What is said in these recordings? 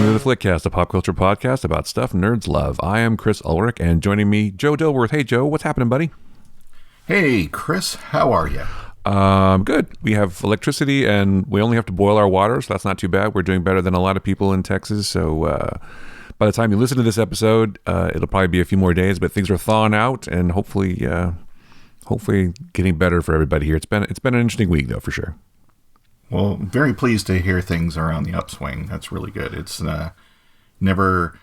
Welcome to the Flickcast, a pop culture podcast about stuff nerds love. I am Chris Ulrich, and joining me, Joe Dilworth. Hey, Joe, what's happening, buddy? Hey, Chris, how are you? Good. We have electricity, and we only have to boil our water, so that's not too bad. We're doing better than a lot of people in Texas, so by the time you listen to this episode, it'll probably be a few more days, but things are thawing out, and hopefully getting better for everybody here. It's been an interesting week, though, for sure. Well, very pleased to hear things are on the upswing. That's really good. It's never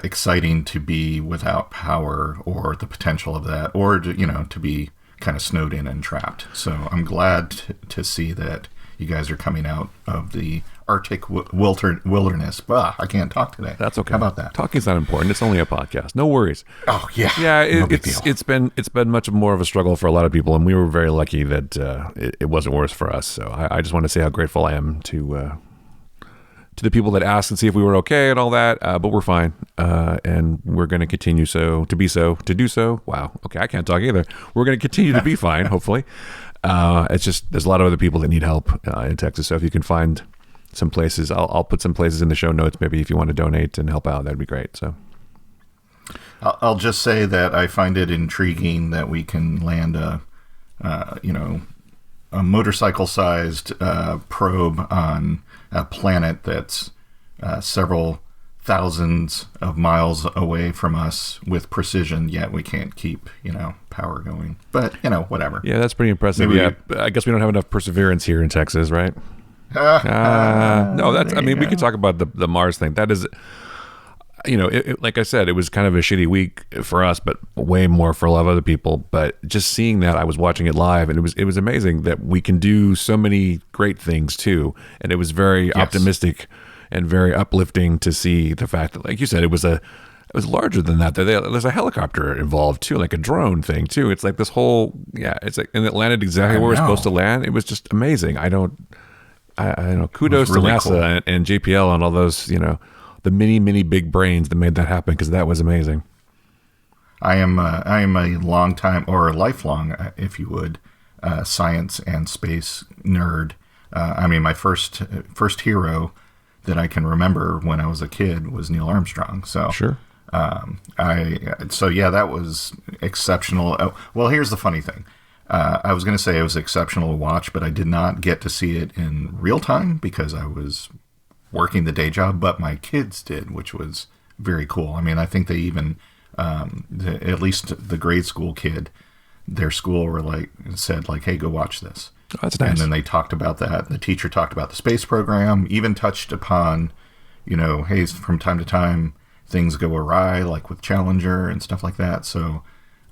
exciting to be without power or the potential of that, or to be kind of snowed in and trapped. So I'm glad to see that you guys are coming out of the Arctic wilderness. I can't talk today. That's okay. How about that? Talking's not important. It's only a podcast. No worries. Oh yeah. Yeah. No big deal. It's been much more of a struggle for a lot of people, and we were very lucky that it wasn't worse for us. So I just want to say how grateful I am to the people that asked and see if we were okay and all that. But we're fine, and we're going to continue to do so. Wow. Okay, I can't talk either. We're going to continue to be fine. Hopefully. It's just there's a lot of other people that need help in Texas. So if you can find some places, I'll put some places in the show notes. Maybe if you want to donate and help out, that'd be great. So I'll just say that I find it intriguing that we can land a motorcycle-sized probe on a planet that's several thousands of miles away from us with precision, yet we can't keep, power going. But, whatever. Yeah, that's pretty impressive. Maybe I guess we don't have enough perseverance here in Texas, right? No, we could talk about the Mars thing. That is, like I said, it was kind of a shitty week for us, but way more for a lot of other people. But just seeing that, I was watching it live, and it was amazing that we can do so many great things too. And it was very optimistic and very uplifting to see the fact that, like you said, it was larger than that. There's a helicopter involved too, like a drone thing too. It's like this whole, it's like, and it landed exactly where it was supposed to land. It was just amazing. I don't know. Kudos to NASA cool. and JPL and all those, the many big brains that made that happen, because that was amazing. I am a long time, or a lifelong, if you would, science and space nerd. My first hero that I can remember when I was a kid was Neil Armstrong. So sure. That was exceptional. Oh, well, here's the funny thing. I was going to say it was exceptional to watch, but I did not get to see it in real time because I was working the day job, but my kids did, which was very cool. I think they even, at least the grade school kid, their school said, hey, go watch this. Oh, that's nice. And then they talked about that. The teacher talked about the space program, even touched upon, hey, from time to time, things go awry, like with Challenger and stuff like that. So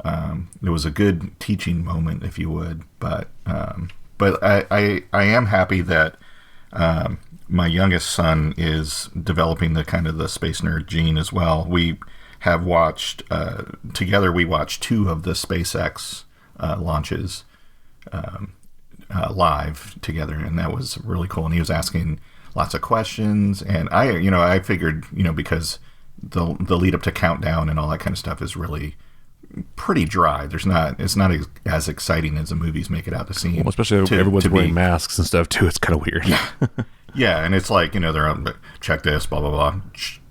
it was a good teaching moment, if you would. But I am happy that my youngest son is developing the kind of the space nerd gene as well. We have watched together. We watched 2 of the SpaceX launches live together, and that was really cool. And he was asking lots of questions, and I figured, because the lead up to countdown and all that kind of stuff is really pretty dry. It's not as exciting as the movies make it out to seem. Well, especially everyone's wearing masks and stuff too. It's kind of weird. Yeah. Yeah, and it's like, they're on, check this, blah, blah, blah,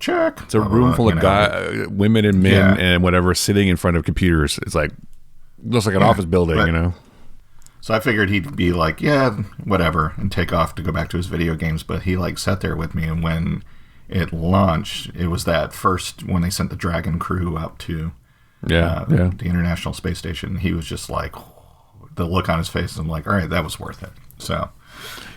check. It's a room full of women and men and whatever sitting in front of computers. It's like, looks like an office building, So I figured he'd be like, yeah, whatever, and take off to go back to his video games. But he sat there with me, and when it launched, it was that first, when they sent the Dragon crew up to the International Space Station, he was just like, the look on his face, I'm like, all right, that was worth it. So...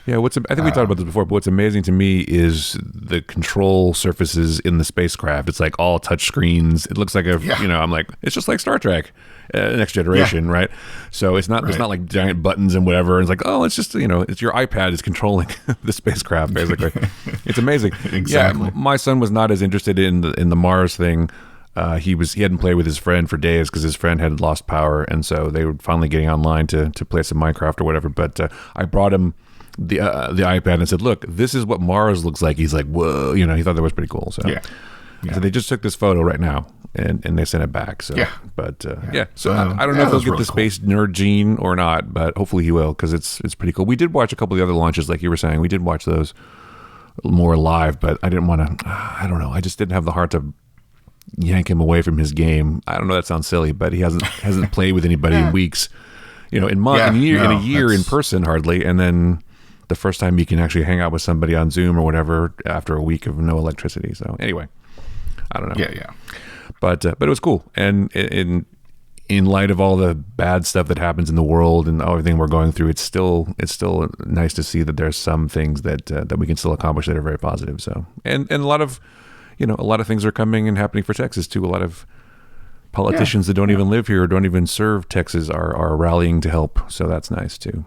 Yeah, I think we talked about this before, but what's amazing to me is the control surfaces in the spacecraft. It's like all touch screens. It looks like I'm like, it's just like Star Trek, Next Generation, right? So it's not, there's not like giant buttons and whatever. It's like, oh, it's just, it's your iPad is controlling the spacecraft, basically. It's amazing. Exactly. Yeah, my son was not as interested in the Mars thing. He hadn't played with his friend for days because his friend had lost power, and so they were finally getting online to play some Minecraft or whatever. But I brought him the iPad and said, look, this is what Mars looks like. He's like, whoa, he thought that was pretty cool. So so they just took this photo right now and they sent it back. So so I don't know if he'll get the space nerd gene or not, but hopefully he will, because it's pretty cool. We did watch a couple of the other launches, like you were saying. We did watch those. more live, but I didn't want to. I don't know. I just didn't have the heart to yank him away from his game. I don't know. That sounds silly, but he hasn't played with anybody in weeks. In a year in person hardly, and then the first time you can actually hang out with somebody on Zoom or whatever after a week of no electricity. So anyway, I don't know. Yeah. But it was cool, and in light of all the bad stuff that happens in the world and everything we're going through, it's still nice to see that there's some things that we can still accomplish that are very positive. So and a lot of things are coming and happening for Texas too. A lot of politicians that don't even live here or don't even serve Texas are rallying to help. So that's nice too.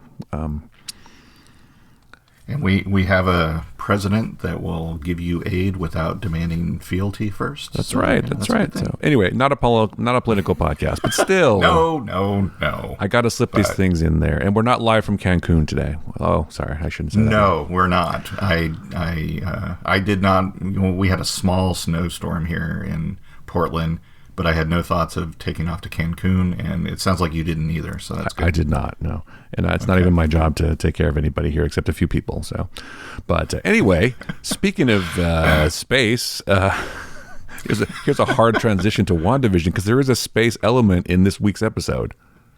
And we have a president that will give you aid without demanding fealty first. That's right. That's right. So anyway, not a political podcast, but still. No. I got to slip these things in there, and we're not live from Cancun today. Oh, sorry, I shouldn't say that. No, we're not. I did not. We had a small snowstorm here in Portland, but I had no thoughts of taking off to Cancun, and it sounds like you didn't either. So that's good. I did not. No, and it's not even my job to take care of anybody here except a few people. So, but anyway, speaking of space, here's a hard transition to WandaVision because there is a space element in this week's episode,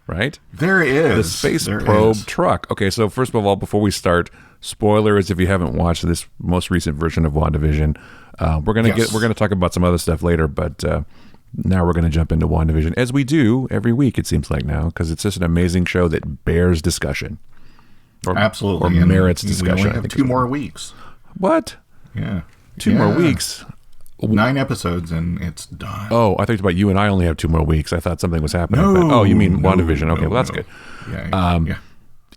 right? There is the space probe truck. Okay, so first of all, before we start, spoilers if you haven't watched this most recent version of WandaVision. We're gonna talk about some other stuff later, but. Now we're going to jump into WandaVision, as we do every week, it seems like now, because it's just an amazing show that bears discussion. Absolutely. Or merits discussion. We only have 2 more weeks. What? Yeah. 2 more weeks? 9 episodes, and it's done. Oh, I thought about you and I only have 2 more weeks. I thought something was happening. You mean WandaVision. Okay, well, that's good.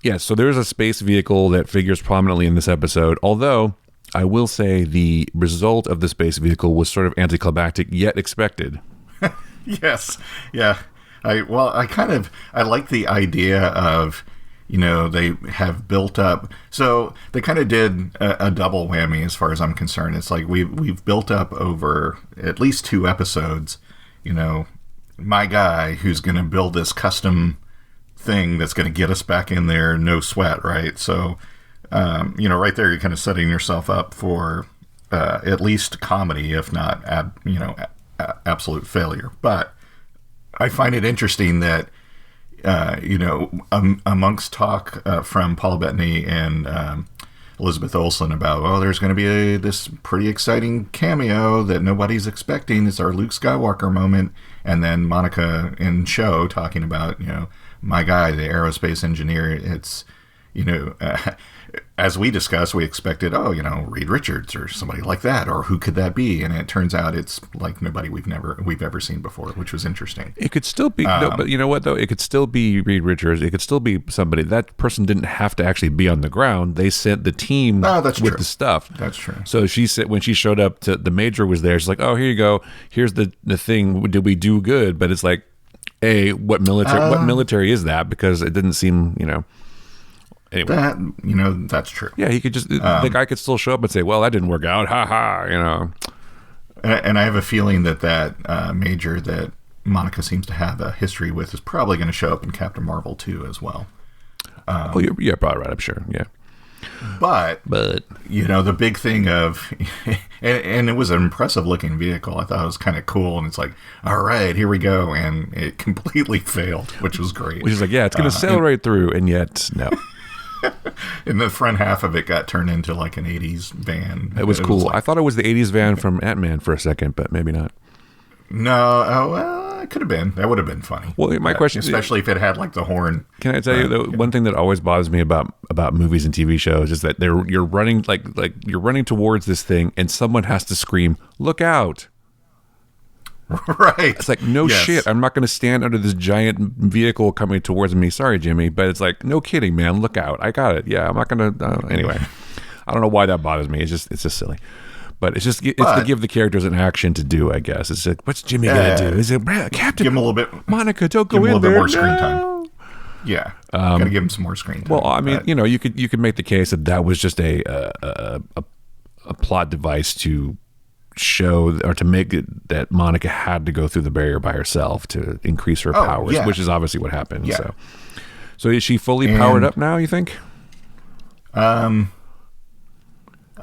Yeah, so there's a space vehicle that figures prominently in this episode, although I will say the result of the space vehicle was sort of anticlimactic, yet expected. Yes. Yeah. I like the idea of, they have built up. So they kind of did a double whammy as far as I'm concerned. It's like we've built up over at least 2 episodes, my guy who's going to build this custom thing that's going to get us back in there, no sweat, right? So, right there, you're kind of setting yourself up for at least comedy, if not, absolute failure. But I find it interesting that, amongst talk from Paul Bettany and Elizabeth Olsen about, there's going to be this pretty exciting cameo that nobody's expecting. It's our Luke Skywalker moment. And then Monica in show talking about, my guy, the aerospace engineer. It's, as we discussed, we expected, Reed Richards or somebody like that, or who could that be? And it turns out it's like nobody we've ever seen before, which was interesting. It could still be, but you know what though? It could still be Reed Richards. It could still be somebody. That person didn't have to actually be on the ground. They sent the team with the stuff. That's true. So she said when she showed up, the major was there. She's like, "Oh, here you go. Here's the thing. Did we do good?" But it's like, what military is that? Because it didn't seem, Anyway. That's true. Yeah, he could just the guy could still show up and say, "Well, that didn't work out." Ha ha. And I have a feeling that major that Monica seems to have a history with is probably going to show up in Captain Marvel 2 as well. You're probably right. I'm sure. Yeah. But the big thing of, and it was an impressive looking vehicle. I thought it was kind of cool, and it's like, all right, here we go, and it completely failed, which was great. Which is like, yeah, it's going to sail right through, and yet no. And the front half of it got turned into like an 80s van. It was cool. I thought it was the 80s van from Ant-Man for a second, but maybe not. No, it could have been. That would have been funny. Well, my question, especially if it had like the horn. Can I tell you the one thing that always bothers me about movies and TV shows is that you're running like you're running towards this thing, and someone has to scream, "Look out!" Right. It's like, no shit. I'm not going to stand under this giant vehicle coming towards me. Sorry, Jimmy, but it's like, no kidding, man. Look out. I got it. Yeah, I'm not going to. Anyway, I don't know why that bothers me. It's just silly. But it's to give the characters an action to do, I guess. It's like, what's Jimmy going to do? Is it, Captain? Give him a little bit. Monica, don't go in there. Give him a little bit more screen time. Yeah. Got to give him some more screen time. Well, I mean, you could make the case that was just a plot device to show or to make it that Monica had to go through the barrier by herself to increase her powers, which is obviously what happened. Yeah. So is she fully powered up now, you think?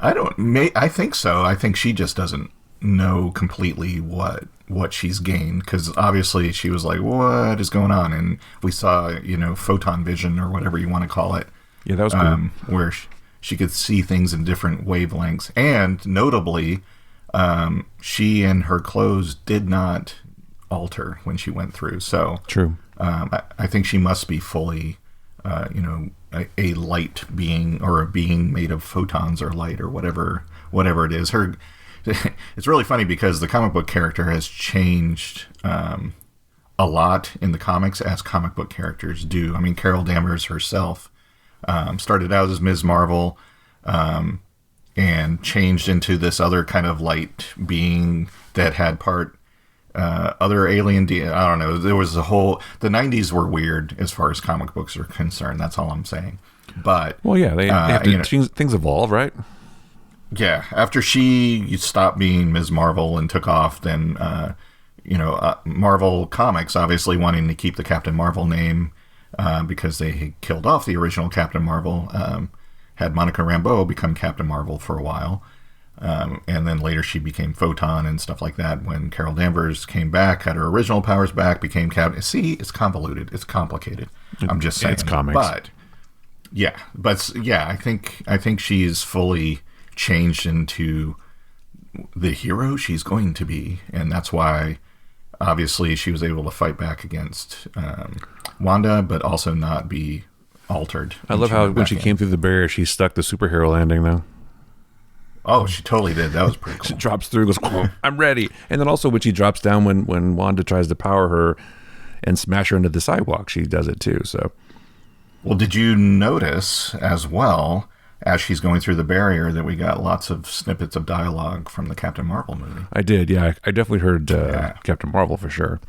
I think so. I think she just doesn't know completely what she's gained, because obviously she was like, what is going on? And we saw, photon vision or whatever you want to call it. Yeah, that was cool. Where she could see things in different wavelengths. And notably, she and her clothes did not alter when she went through. So true. I think she must be fully, a light being, or a being made of photons or light or whatever it is. It's really funny because the comic book character has changed a lot in the comics, as comic book characters do. I mean, Carol Danvers herself started out as Ms. Marvel and changed into this other kind of light being that had part other alien. I don't know. There was the 90s were weird as far as comic books are concerned. That's all I'm saying. But well, yeah, they have to change, things evolve, right? Yeah, after she stopped being Ms. Marvel and took off, then, Marvel Comics obviously wanting to keep the Captain Marvel name because they killed off the original Captain Marvel, had Monica Rambeau become Captain Marvel for a while, and then later she became Photon and stuff like that. When Carol Danvers came back, had her original powers back, became Captain. See, it's convoluted. It's complicated. I'm just saying. It's comics. But I think she's fully changed into the hero she's going to be, and that's why obviously she was able to fight back against Wanda, but also not be altered. I love how when she came through the barrier, she stuck the superhero landing though. Oh, she totally did. That was pretty cool. She drops through, goes, I'm ready. And then also when she drops down, when Wanda tries to power her and smash her into the sidewalk, she does it too. So, well, did you notice as well, as she's going through the barrier, that we got lots of snippets of dialogue from the Captain Marvel movie? I did, yeah. I definitely heard Captain Marvel for sure.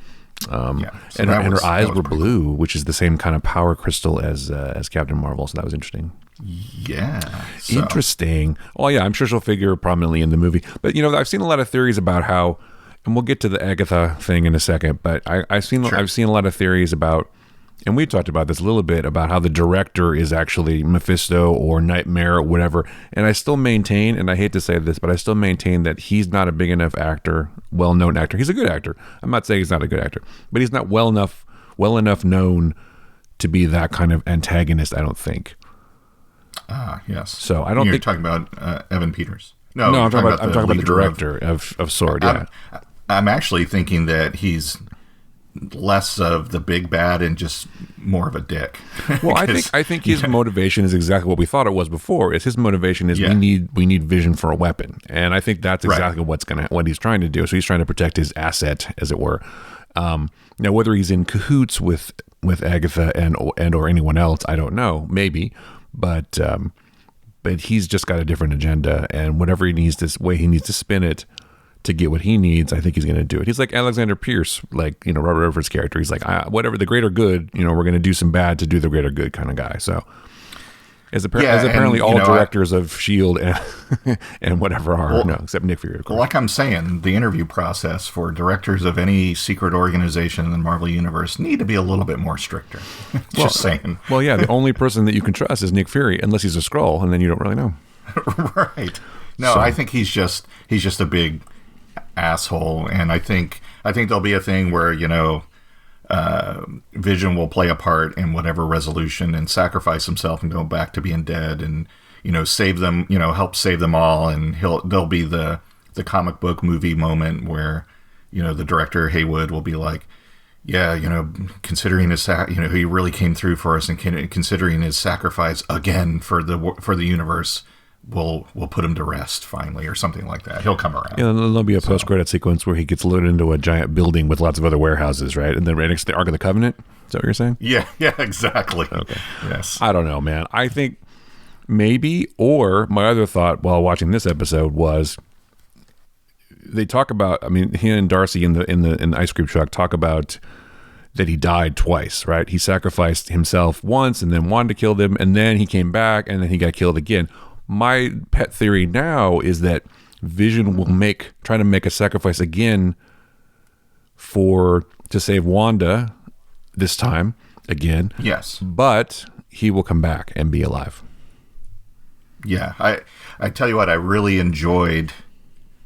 So and her eyes were blue, cool, which is the same kind of power crystal as Captain Marvel. So that was interesting. Yeah. Interesting. Oh, yeah, I'm sure she'll figure prominently in the movie. But, I've seen a lot of theories about how, and we'll get to the Agatha thing in a second, but I've seen a lot of theories about, and we talked about this a little bit, about how the director is actually Mephisto or Nightmare or whatever. And I still maintain, and I hate to say this, but I still maintain that he's not a big enough actor, well-known actor. He's a good actor. I'm not saying he's not a good actor, but he's not well enough known to be that kind of antagonist, I don't think. Ah, yes. So I don't You're think... talking about Evan Peters. No, I'm talking about the director of Sword, yeah. I'm actually thinking that he's less of the big bad and just more of a dick. Well, I think his motivation is exactly what we thought it was before. His motivation is we need Vision for a weapon, and I think that's exactly what he's trying to do. So he's trying to protect his asset, as it were. Now, whether he's in cahoots with Agatha and or anyone else, I don't know. Maybe, but he's just got a different agenda, and whatever he needs to spin it to get what he needs, I think he's going to do it. He's like Alexander Pierce, like, Robert Redford's character. He's like, whatever, the greater good, we're going to do some bad to do the greater good kind of guy. So as apparently all directors of S.H.I.E.L.D. and whatever are, except Nick Fury, of course. Like I'm saying, the interview process for directors of any secret organization in the Marvel Universe need to be a little bit more stricter. Just saying. Well, yeah, the only person that you can trust is Nick Fury, unless he's a Skrull, and then you don't really know. Right. No, so. I think he's just a big asshole, and I think there'll be a thing where Vision will play a part in whatever resolution and sacrifice himself and go back to being dead, and save them, help save them all, and there'll be the comic book movie moment where the director Haywood will be like, considering his he really came through for us, and considering his sacrifice again for the universe, We'll put him to rest finally, or something like that. He'll come around. Yeah, and there'll be a post-credit sequence where he gets loaded into a giant building with lots of other warehouses, right? And then right next to the Ark of the Covenant. Is that what you're saying? Yeah, exactly. Okay. Yes. I don't know, man. I think maybe, or my other thought while watching this episode was, they talk about, he and Darcy in the ice cream truck talk about that he died twice, right? He sacrificed himself once, and then Wanda killed him, and then he came back, and then he got killed again. My pet theory now is that Vision will try to make a sacrifice again to save Wanda this time again. Yes. But he will come back and be alive. Yeah, I tell you what, I really enjoyed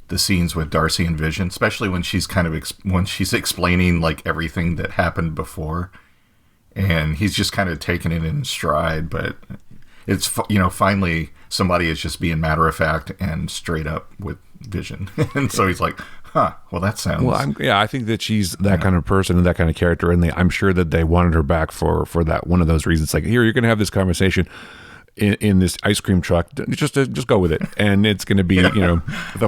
the scenes with Darcy and Vision, especially when she's kind of when she's explaining like everything that happened before, and he's just kind of taking it in stride. But it's finally somebody is just being matter of fact and straight up with Vision, and so he's like, "Huh, well that sounds." Well, I think that she's that kind of person and that kind of character, and I'm sure that they wanted her back for that one of those reasons. Like, here, you're going to have this conversation in this ice cream truck, just go with it, and it's going to be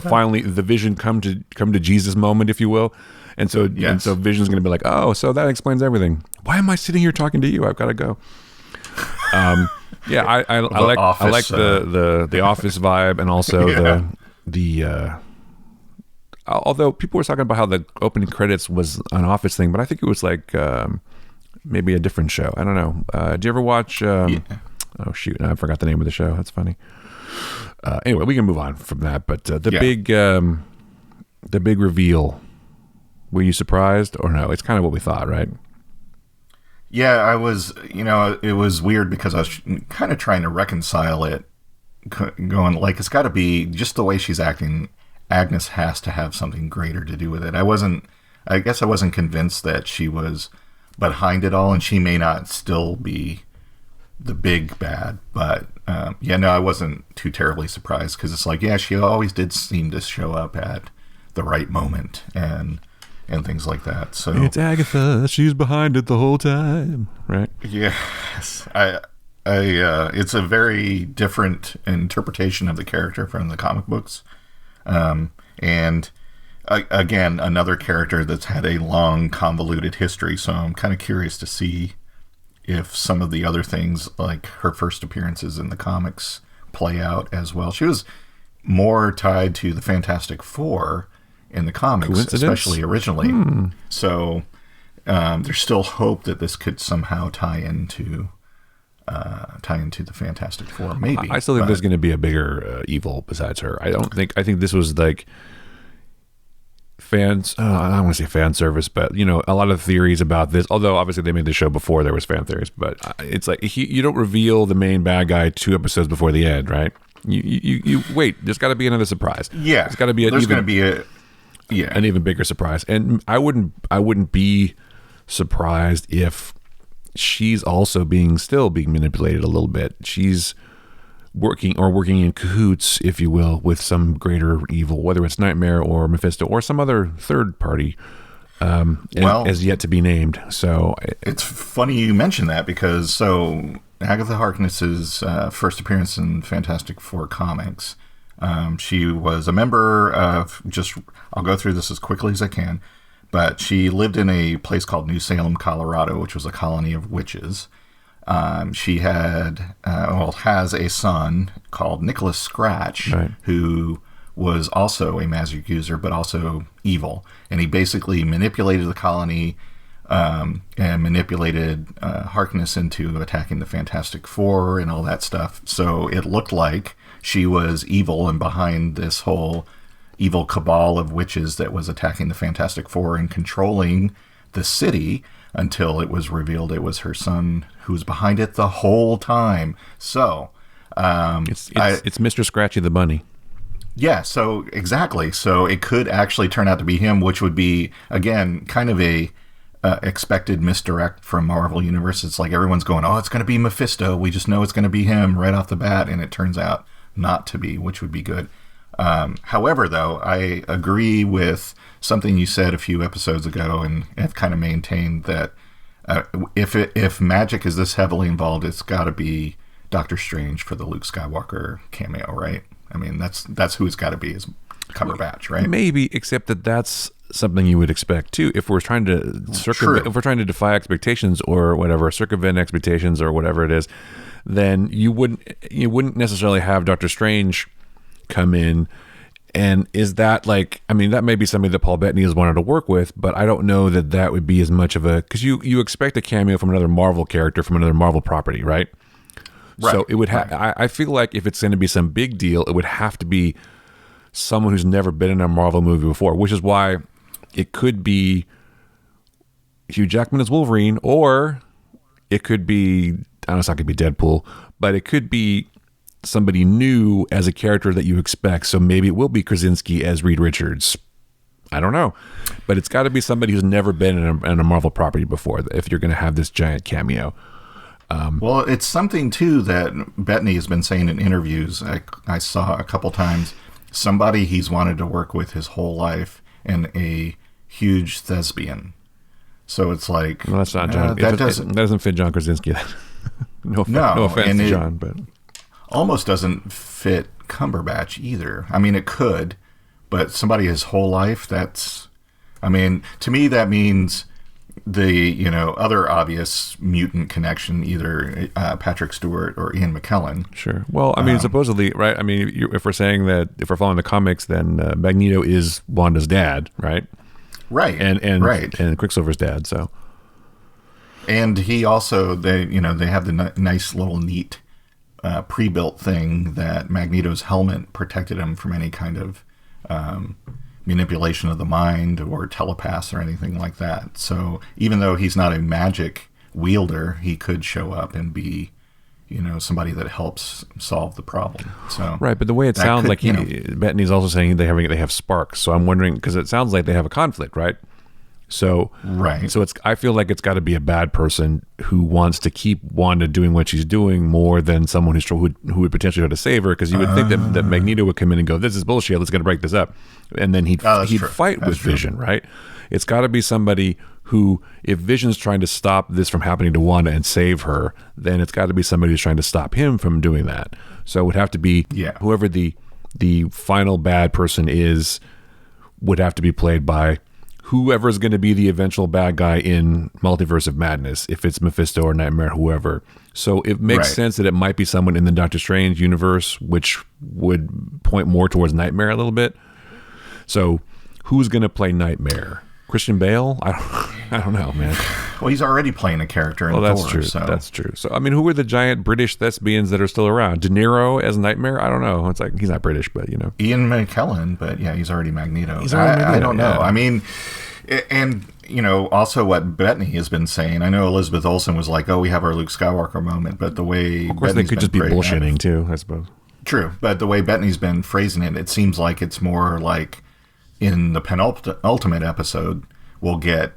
finally the Vision come to Jesus moment, if you will, and so Vision's going to be like, oh, so that explains everything. Why am I sitting here talking to you? I've got to go. I like the Office vibe, and also the although people were talking about how the opening credits was an Office thing, but I think it was like maybe a different show. I don't know. Do you ever watch? Oh shoot! I forgot the name of the show. That's funny. Anyway, we can move on from that. But the big reveal. Were you surprised or no? It's kind of what we thought, right? Yeah, I was. It was weird because I was kind of trying to reconcile it, going like it's got to be just the way she's acting. Agnes has to have something greater to do with it. I guess I wasn't convinced that she was behind it all, and she may not still be the big bad, but I wasn't too terribly surprised because it's like, she always did seem to show up at the right moment and things like that. So it's Agatha, she's behind it the whole time, right? Yes, it's a very different interpretation of the character from the comic books, and again, another character that's had a long, convoluted history. So I'm kind of curious to see if some of the other things, like her first appearances in the comics, play out as well. She was more tied to the Fantastic Four in the comics, especially originally. So there's still hope that this could somehow tie into the Fantastic Four. Maybe I still think there's going to be a bigger evil besides her. I think this was like fans. I don't want to say fan service, but a lot of theories about this. Although obviously they made the show before there was fan theories, but it's like you don't reveal the main bad guy 2 episodes before the end, right? You wait. There's got to be another surprise. Yeah, there's got to be an even bigger surprise. And I wouldn't be surprised if she's also still being manipulated a little bit. She's working in cahoots, if you will, with some greater evil, whether it's Nightmare or Mephisto or some other third party, as yet to be named. So it's funny you mention that because Agatha Harkness's first appearance in Fantastic Four comics, she was a member of I'll go through this as quickly as I can, but she lived in a place called New Salem, Colorado, which was a colony of witches. She has a son called Nicholas Scratch, right, who was also a magic user, but also evil. And he basically manipulated the colony and manipulated Harkness into attacking the Fantastic Four and all that stuff. So it looked like she was evil and behind this whole evil cabal of witches that was attacking the Fantastic Four and controlling the city, until it was revealed it was her son who was behind it the whole time. So it's Mr. Scratchy the Bunny. Yeah, so exactly. So it could actually turn out to be him, which would be, again, kind of a expected misdirect from Marvel Universe. It's like everyone's going, oh, it's going to be Mephisto. We just know it's going to be him right off the bat, and it turns out not to be, which would be good. However, though, I agree with something you said a few episodes ago, and have kind of maintained that if magic is this heavily involved, it's got to be Doctor Strange for the Luke Skywalker cameo, right? I mean, that's who it's got to be, is Cumberbatch, right? Maybe, except that's something you would expect too. If we're trying to if we're trying to defy expectations or whatever, circumvent expectations or whatever it is, then you wouldn't necessarily have Doctor Strange come in. And is that like, I mean, that may be somebody that Paul Bettany has wanted to work with, but I don't know that would be as much of a, because you expect a cameo from another Marvel character from another Marvel property, right? Right. So it would have. Right. I feel like if it's going to be some big deal, it would have to be someone who's never been in a Marvel movie before, which is why it could be Hugh Jackman as Wolverine, or it could be, I don't know, it's not going to be Deadpool, but it could be somebody new as a character that you expect. So maybe it will be Krasinski as Reed Richards. I don't know, but it's got to be somebody who's never been in a Marvel property before if you're going to have this giant cameo. Well, it's something too that Bettany has been saying in interviews. I saw a couple times somebody he's wanted to work with his whole life, and a huge thespian. So it's like, well, that's not John. That doesn't fit John Krasinski. no offense to John, but almost doesn't fit Cumberbatch either. I mean, it could. But somebody his whole life, to me that means the, other obvious mutant connection, either Patrick Stewart or Ian McKellen. Sure. Well, I mean, supposedly, right? I mean, if we're saying that, if we're following the comics, then Magneto is Wanda's dad, right? Right. And Quicksilver's dad, so. And he also, they have the nice little neat pre-built thing that Magneto's helmet protected him from any kind of manipulation of the mind or telepaths or anything like that. So even though he's not a magic wielder, he could show up and be, somebody that helps solve the problem. So right, but the way it sounds like Bettany's also saying they have sparks. So I'm wondering, because it sounds like they have a conflict, right? So right. So I feel like it's got to be a bad person who wants to keep Wanda doing what she's doing more than someone who would potentially try to save her. Because you would think that Magneto would come in and go, "This is bullshit. Let's get to break this up," and then he'd fight with Vision, right? It's got to be somebody who, if Vision's trying to stop this from happening to Wanda and save her, then it's got to be somebody who's trying to stop him from doing that. So it would have to be whoever the final bad person is would have to be played by whoever's going to be the eventual bad guy in Multiverse of Madness, if it's Mephisto or Nightmare, whoever. So it makes sense that it might be someone in the Doctor Strange universe, which would point more towards Nightmare a little bit. So who's going to play Nightmare? Christian Bale? I don't know, man. Well, he's already playing a character in Thor. That's true. So. That's true. So, I mean, who are the giant British thespians that are still around? De Niro as Nightmare? I don't know. It's like, he's not British, but, Ian McKellen, but yeah, he's already Magneto. I don't know. I mean, and, also what Bettany has been saying. I know Elizabeth Olsen was like, we have our Luke Skywalker moment, but the way... Of course, they could just be bullshitting, too, I suppose. True, but the way Bettany's been phrasing it, it seems like it's more like in the penultimate episode, we'll get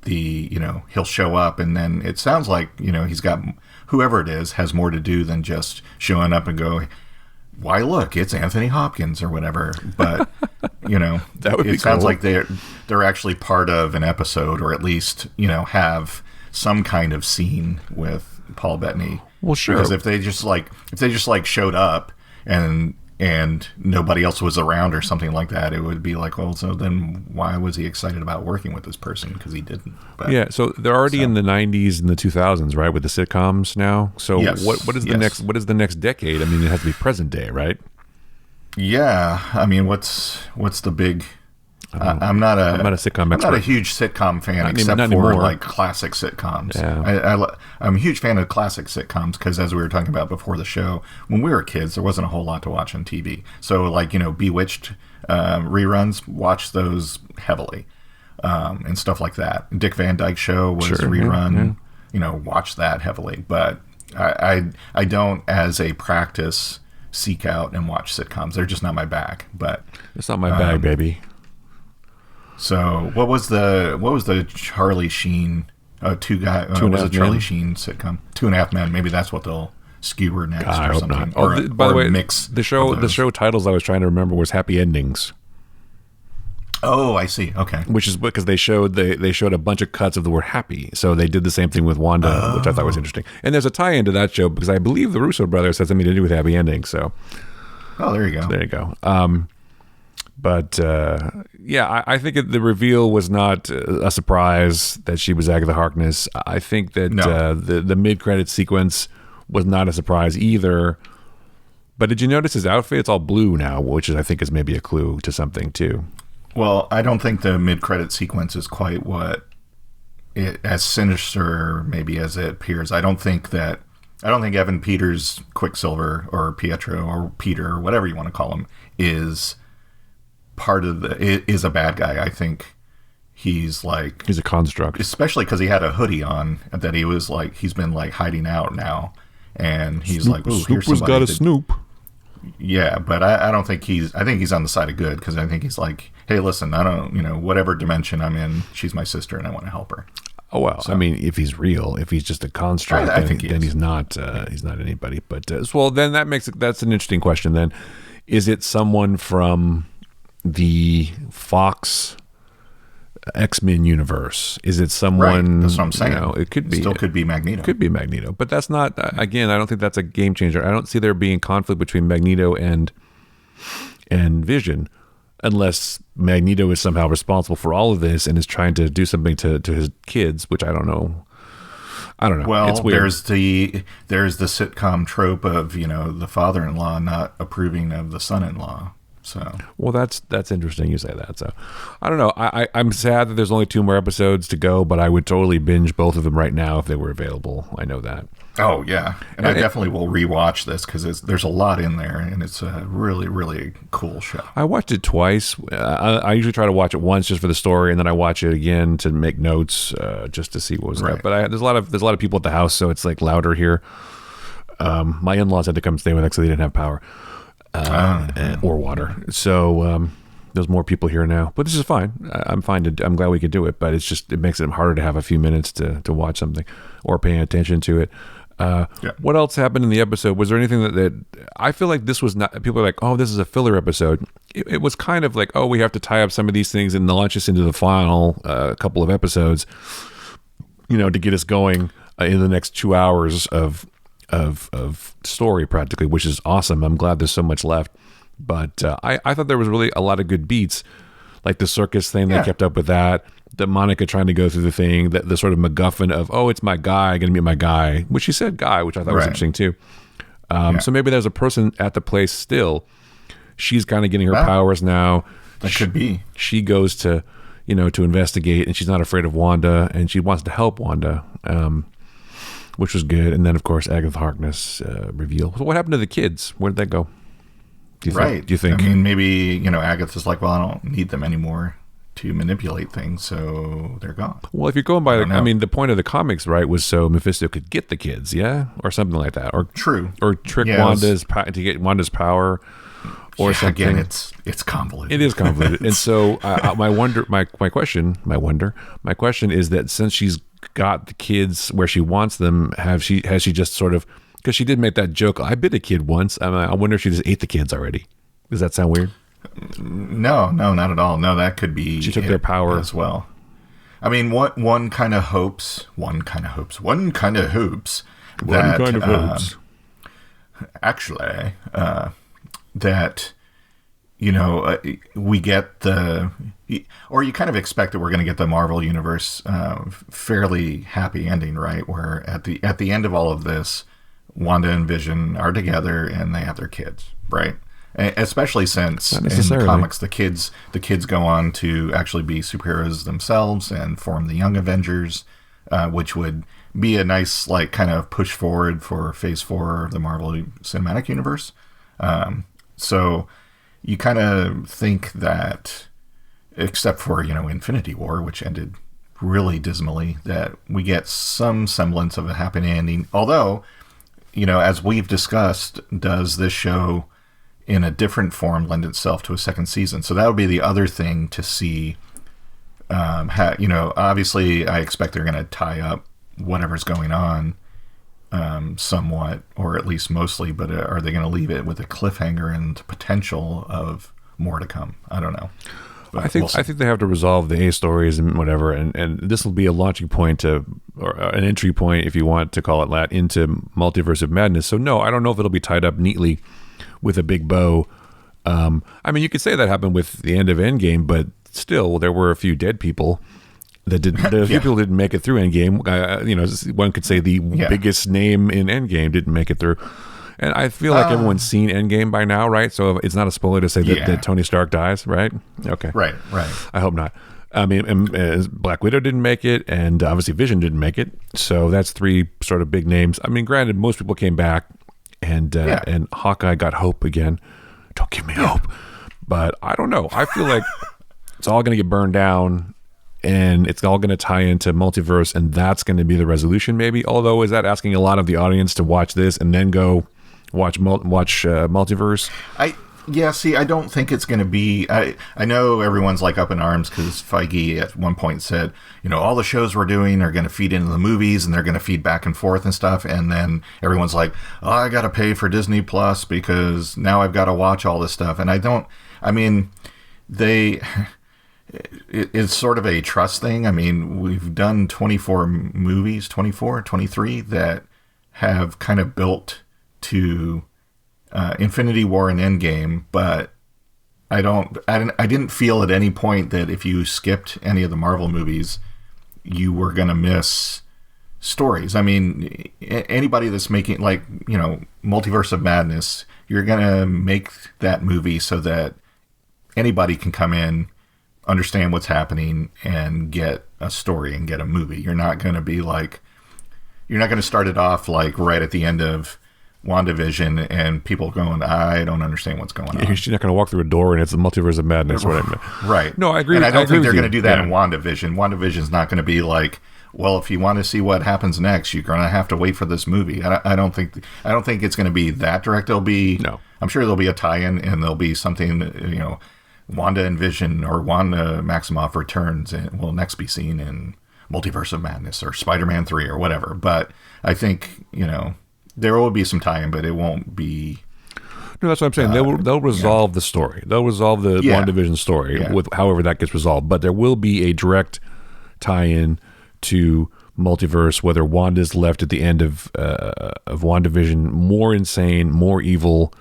he'll show up, and then it sounds like, he's got, whoever it is, has more to do than just showing up and go, why, look, it's Anthony Hopkins or whatever. But, that would be it sounds cool. like they're actually part of an episode, or at least, have some kind of scene with Paul Bettany. Well, sure. Because if they just showed up and nobody else was around or something like that, it would be like, well, so then why was he excited about working with this person? Because he didn't. But, yeah, so they're already in the 90s and the 2000s, right, with the sitcoms now. So yes, what is the next decade? I mean, it has to be present day, right? Yeah, I mean, what's the big? I'm not a sitcom expert. I'm not a huge sitcom fan, except for like classic sitcoms. Yeah. I'm a huge fan of classic sitcoms because, as we were talking about before the show, when we were kids, there wasn't a whole lot to watch on TV. So, like, Bewitched reruns, watch those heavily, and stuff like that. Dick Van Dyke Show was rerun. Yeah. Watch that heavily. But I don't, as a practice, seek out and watch sitcoms. They're just not my bag. But it's not my bag, baby. So what was the Charlie Sheen Charlie Sheen sitcom? 2.5 Men. Maybe that's what they'll skewer next. God, or I hope something. not. By the way, mix the show titles I was trying to remember was Happy Endings. Oh, I see. Okay. Which is because they showed a bunch of cuts of the word happy. So they did the same thing with Wanda, which I thought was interesting. And there's a tie-in to that show because I believe the Russo brothers had something to do with Happy Endings. So there you go. So there you go. But I think the reveal was not a surprise that she was Agatha Harkness. I think that the mid-credit sequence was not a surprise either. But did you notice his outfit? It's all blue now, which I think is maybe a clue to something too. Well, I don't think the mid-credit sequence is quite as sinister maybe as it appears. I don't think Evan Peters' Quicksilver or Pietro or Peter or whatever you want to call him is a bad guy. I think he's a construct, especially because he had a hoodie on that he was he's been hiding out now, and he's Snoop was got a Snoop. Yeah, but I don't think I think he's on the side of good, because I think he's like, hey, listen, I don't, whatever dimension I'm in, she's my sister and I want to help her. Oh, well, so, I mean, if he's real, if he's just a construct, then he's not anybody. But well, then that's an interesting question. Then, is it someone from the Fox X-Men universe? Is it someone? Right, that's what I'm saying. It could be. Still could be Magneto. Could be Magneto, but that's not. Again, I don't think that's a game changer. I don't see there being conflict between Magneto and Vision, unless Magneto is somehow responsible for all of this and is trying to do something to his kids, which I don't know. Well, it's weird. there's the sitcom trope of the father-in-law not approving of the son-in-law. So well, that's interesting you say that. So I don't know. I'm sad that there's only 2 more episodes to go, but I would totally binge both of them right now if they were available. I know that. Oh yeah, and I definitely will rewatch this because there's a lot in there, and it's a really, really cool show. I watched it twice. I usually try to watch it once just for the story, and then I watch it again to make notes, just to see what was up. But there's a lot of people at the house, so it's like louder here. My in-laws had to come stay with us because they didn't have power or water, so there's more people here now. But this is fine. I'm fine. I'm glad we could do it, but it makes it harder to have a few minutes to watch something or paying attention to it. What else happened in the episode? Was there anything that I feel like this was not? People are like, oh, this is a filler episode. It was kind of like, oh, we have to tie up some of these things and launch us into the final couple of episodes, to get us going in the next 2 hours of story practically, which is awesome. I'm glad there's so much left. But I thought there was really a lot of good beats, like the circus thing. They kept up with that. The Monica trying to go through the thing, the sort of MacGuffin of, oh, it's my guy, going to meet my guy, which she said guy, which I thought was interesting too. So maybe there's a person at the place still. She's kind of getting her powers now. That could be. She goes to, to investigate, and she's not afraid of Wanda, and she wants to help Wanda, which was good. And then, of course, Agatha Harkness reveal. So what happened to the kids? Where did they go? Do you think? I mean, maybe, Agatha's like, well, I don't need them anymore to manipulate things, so they're gone. Well, if you're going by, the point of the comics, right, was so Mephisto could get the kids, or something like that, or or trick Wanda's to get Wanda's power, or something. Again, it's convoluted. It is convoluted, and so my question is that since she's got the kids where she wants them, has she just sort of, because she did make that joke, I bit a kid once. I wonder if she just ate the kids already. Does that sound weird? No, not at all. No, that could be. She took their power as well. I mean, one kind of hopes that actually that we get or you kind of expect that we're going to get the Marvel Universe fairly happy ending, right? Where at the end of all of this, Wanda and Vision are together and they have their kids, right? Especially since in the comics the kids go on to actually be superheroes themselves and form the Young Avengers, which would be a nice kind of push forward for Phase 4 of the Marvel Cinematic Universe. So you kind of think that, except for Infinity War, which ended really dismally, that we get some semblance of a happy ending. Although, as we've discussed, does this show in a different form lend itself to a second season? So that would be the other thing to see. Obviously I expect they're going to tie up whatever's going on somewhat, or at least mostly, but are they going to leave it with a cliffhanger and potential of more to come? I don't know. But I think they have to resolve the A stories and whatever, and this will be a launching point or an entry point, if you want to call it that, into Multiverse of Madness. So no, I don't know if it'll be tied up neatly with a big bow. I mean, you could say that happened with the end of Endgame, but still, there were a few dead people that didn't. A few people didn't make it through Endgame. One could say the biggest name in Endgame didn't make it through, and I feel like everyone's seen Endgame by now, right? So it's not a spoiler to say that Tony Stark dies, right? Okay, right. I hope not. I mean, Black Widow didn't make it, and obviously Vision didn't make it. So that's 3 sort of big names. I mean, granted, most people came back, and Hawkeye got hope again. Don't give me hope, but I don't know. I feel like it's all going to get burned down, and it's all going to tie into multiverse, and that's going to be the resolution, maybe. Although, is that asking a lot of the audience to watch this and then go, watch Multiverse? See, I don't think it's going to be... I know everyone's like up in arms because Feige at one point said, all the shows we're doing are going to feed into the movies and they're going to feed back and forth and stuff. And then everyone's like, oh, I got to pay for Disney Plus because now I've got to watch all this stuff. And it's sort of a trust thing. I mean, we've done 24 movies, 24, 23 that have kind of built to... Infinity War and Endgame, but I didn't feel at any point that if you skipped any of the Marvel movies, you were going to miss stories. I mean, anybody that's making Multiverse of Madness, you're going to make that movie so that anybody can come in, understand what's happening, and get a story and get a movie. You're not going to start it off like right at the end of WandaVision and people going, I don't understand what's going on. You're not going to walk through a door and it's the Multiverse of Madness. Right. No, I agree. And I don't think they're going to do that in WandaVision. WandaVision's not going to be like, well, if you want to see what happens next, you're going to have to wait for this movie. I don't think it's going to be that direct. I'm sure there'll be a tie-in and there'll be something, Wanda and Vision or Wanda Maximoff returns and will next be seen in Multiverse of Madness or Spider-Man 3 or whatever. But I think, there will be some tie-in, but it won't be... No, that's what I'm saying. They'll resolve the story. They'll resolve the WandaVision story with however that gets resolved. But there will be a direct tie-in to Multiverse, whether Wanda's left at the end of WandaVision more insane, more evil,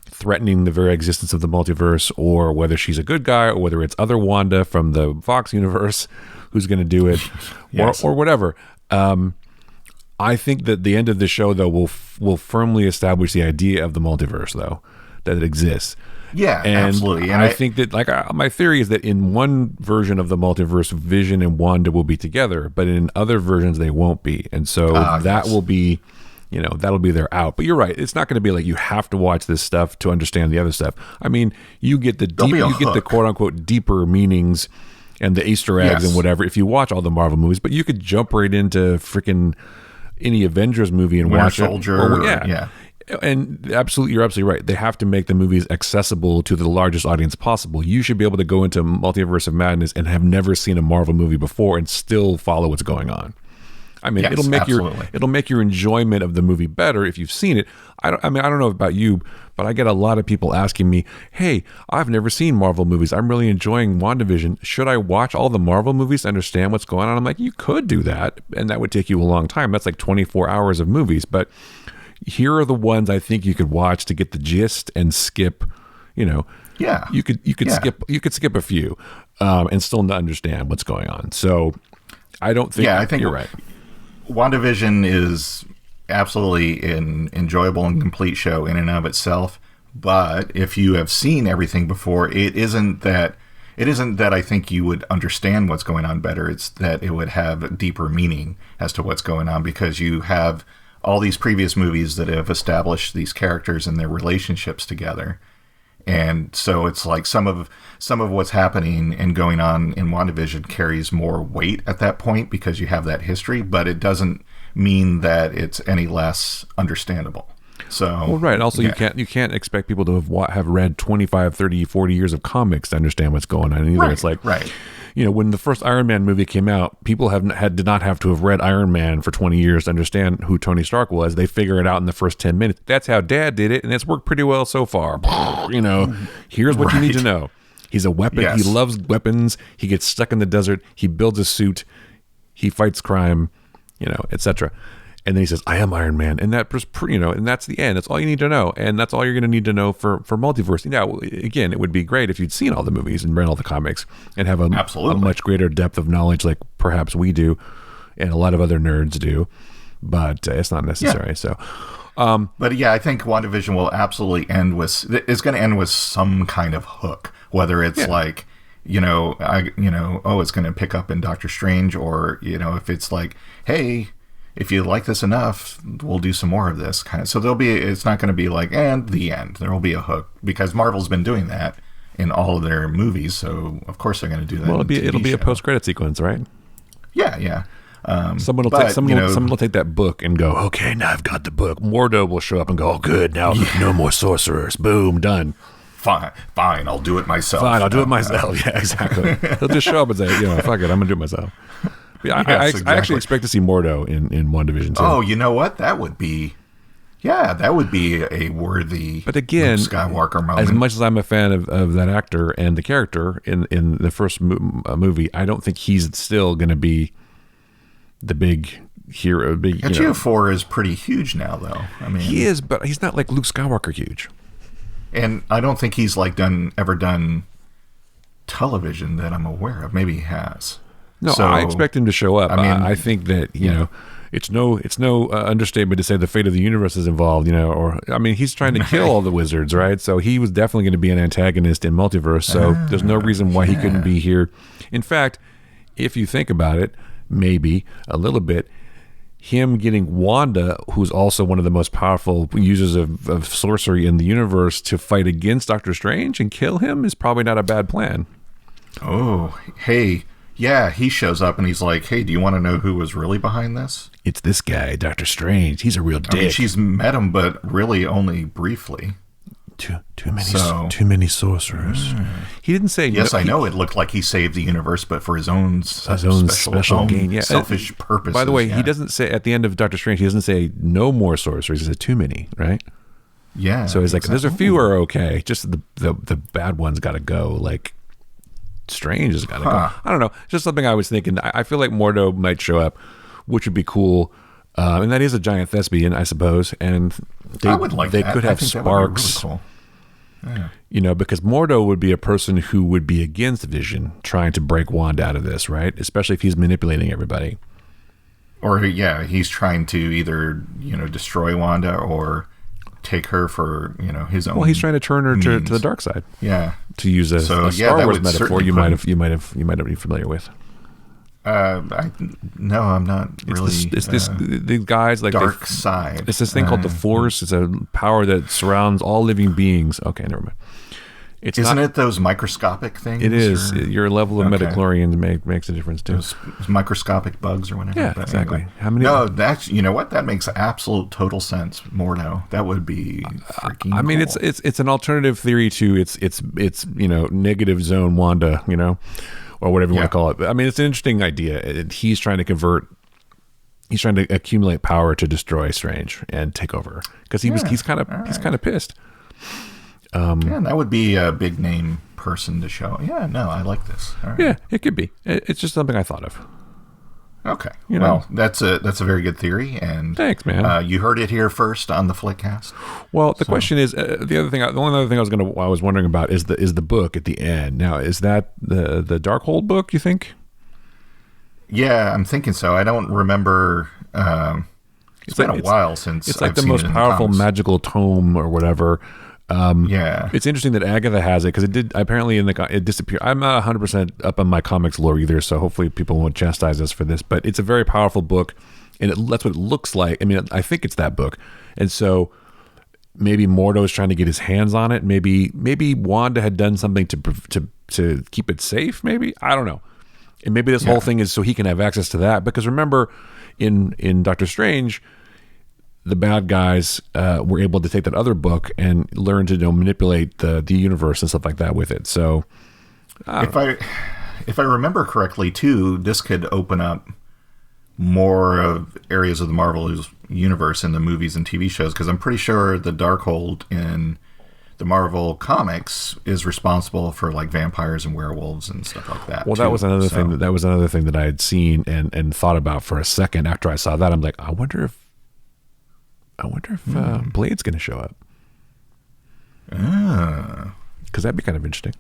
threatening the very existence of the multiverse, or whether she's a good guy, or whether it's other Wanda from the Fox universe who's going to do it, or whatever. I think that the end of the show, though, will firmly establish the idea of the multiverse, though, that it exists. Yeah, absolutely. And I think that, my theory is that in one version of the multiverse, Vision and Wanda will be together, but in other versions, they won't be. And so will be, that'll be their out. But you're right. It's not going to be like you have to watch this stuff to understand the other stuff. I mean, you get the quote unquote deeper meanings and the Easter eggs and whatever if you watch all the Marvel movies, but you could jump right into freaking any Avengers movie and watch Soldier, it. And absolutely, you're absolutely right. They have to make the movies accessible to the largest audience possible. You should be able to go into Multiverse of Madness and have never seen a Marvel movie before and still follow what's going on. I mean, it'll make your enjoyment of the movie better if you've seen it. I don't know about you, but I get a lot of people asking me, "Hey, I've never seen Marvel movies. I'm really enjoying WandaVision. Should I watch all the Marvel movies to understand what's going on?" I'm like, you could do that, and that would take you a long time. That's like 24 hours of movies. But here are the ones I think you could watch to get the gist and skip. You could skip a few and still not understand what's going on. So I don't think. Yeah, I think you're right. WandaVision is absolutely an enjoyable and complete show in and of itself. But if you have seen everything before, it isn't that I think you would understand what's going on better. It's that it would have a deeper meaning as to what's going on because you have all these previous movies that have established these characters and their relationships together. And so it's like some of what's happening and going on in WandaVision carries more weight at that point because you have that history, but it doesn't mean that it's any less understandable. So, well, right. Also, you can't expect people to have read 25, 30, 40 years of comics to understand what's going on either. Right, it's like, right. When the first Iron Man movie came out, people did not have to have read Iron Man for 20 years to understand who Tony Stark was. They figure it out in the first 10 minutes. That's how Dad did it, and it's worked pretty well so far. Here's what you need to know. He's a weapon. Yes. He loves weapons. He gets stuck in the desert. He builds a suit. He fights crime, etc. And then he says, "I am Iron Man," and and that's the end. That's all you need to know, and that's all you're going to need to know for Multiverse. Now, again, it would be great if you'd seen all the movies and read all the comics and have a much greater depth of knowledge, like perhaps we do, and a lot of other nerds do. But it's not necessary. Yeah. So, but yeah, I think WandaVision will absolutely end with. It's going to end with some kind of hook, whether it's like. It's going to pick up in Doctor Strange, or if it's like, hey. If you like this enough, we'll do some more of this kind of. So it's not going to be like, and the end. There will be a hook because Marvel's been doing that in all of their movies. So of course they're going to do that. Well, it'll be a post-credit sequence, right? Yeah. Someone will take that book and go, okay, now I've got the book. Mordo will show up and go, oh, good, now no more sorcerers. Boom, done. Fine, I'll do it myself. I'll do it myself. Yeah, exactly. He'll just show up and say, fuck it, I'm gonna do it myself. Yeah, I actually expect to see Mordo in WandaVision too. Oh, you know what? That would be a worthy, but again, Luke Skywalker moment. As much as I'm a fan of that actor and the character in the first movie, I don't think he's still going to be the big hero. Ejiofor is pretty huge now, though. I mean, he is, but he's not like Luke Skywalker huge. And I don't think he's ever done television that I'm aware of. Maybe he has. No, so, I expect him to show up. I mean, I think that it's no understatement to say the fate of the universe is involved. He's trying to kill all the wizards, right? So he was definitely going to be an antagonist in Multiverse. So there's no reason why he couldn't be here. In fact, if you think about it, maybe a little bit, him getting Wanda, who's also one of the most powerful users of sorcery in the universe, to fight against Doctor Strange and kill him is probably not a bad plan. Oh, hey. Yeah, he shows up and he's like, hey, do you want to know who was really behind this? It's this guy, Doctor Strange. He's a real dick. I mean, she's met him, but really only briefly. Too many sorcerers. He didn't say... Yes, I know it looked like he saved the universe, but for his own special gain. Yeah. Selfish purposes. By the way, he doesn't say, at the end of Doctor Strange, he doesn't say no more sorcerers. He said too many, right? Yeah. So he's like, there's a few are okay. Just the bad ones got to go. Like, Strange has got to go. I don't know. Just something I was thinking. I feel like Mordo might show up, which would be cool. And that is a giant thespian, I suppose. And I would like they that. could have sparks. Really cool. Yeah. Because Mordo would be a person who would be against Vision, trying to break Wanda out of this, right? Especially if he's manipulating everybody. Or he's trying to either destroy Wanda or take her for his own. Well, he's trying to turn her to the dark side. Yeah. To use a Star Wars metaphor, you might be familiar with. No, I'm not really. It's the guys like dark side. It's this thing called the Force. It's a power that surrounds all living beings. Okay, never mind. Isn't it those microscopic things? It is. Your level of midichlorians makes a difference too. Those microscopic bugs or whatever. Yeah, exactly. Anyway. How many? No, that's what that makes absolute total sense. Mordo, that would be freaking. I mean, cool. it's an alternative theory to it's negative zone Wanda, or whatever you want to call it. I mean, it's an interesting idea. He's trying to accumulate power to destroy Strange and take over because he's kind of pissed. That would be a big name person to show. Yeah, no, I like this. All right. Yeah, it could be. It's just something I thought of. Okay. Well, that's a very good theory, and thanks, man. You heard it here first on the Flickcast. Well, the question is the only other thing I was wondering about is the book at the end. Now, is that the Darkhold book? You think? Yeah, I'm thinking so. I don't remember. It's been a while since it's like the most powerful magical tome or whatever. It's interesting that Agatha has it because it did apparently it disappeared. I'm not 100% up on my comics lore either, so hopefully people won't chastise us for this. But it's a very powerful book, and that's what it looks like. I mean, I think it's that book, and so maybe Mordo is trying to get his hands on it. Maybe Wanda had done something to keep it safe. Maybe I don't know, and maybe this whole thing is so he can have access to that. Because remember, in Doctor Strange, the bad guys were able to take that other book and learn to manipulate the universe and stuff like that with it. So, if I remember correctly, too, this could open up more of areas of the Marvel universe in the movies and TV shows. Because I'm pretty sure the Darkhold in the Marvel comics is responsible for like vampires and werewolves and stuff like that. Well, that was another thing. That was another thing that I had seen and thought about for a second after I saw that. I'm like, I wonder if Blade's going to show up. Because that'd be kind of interesting.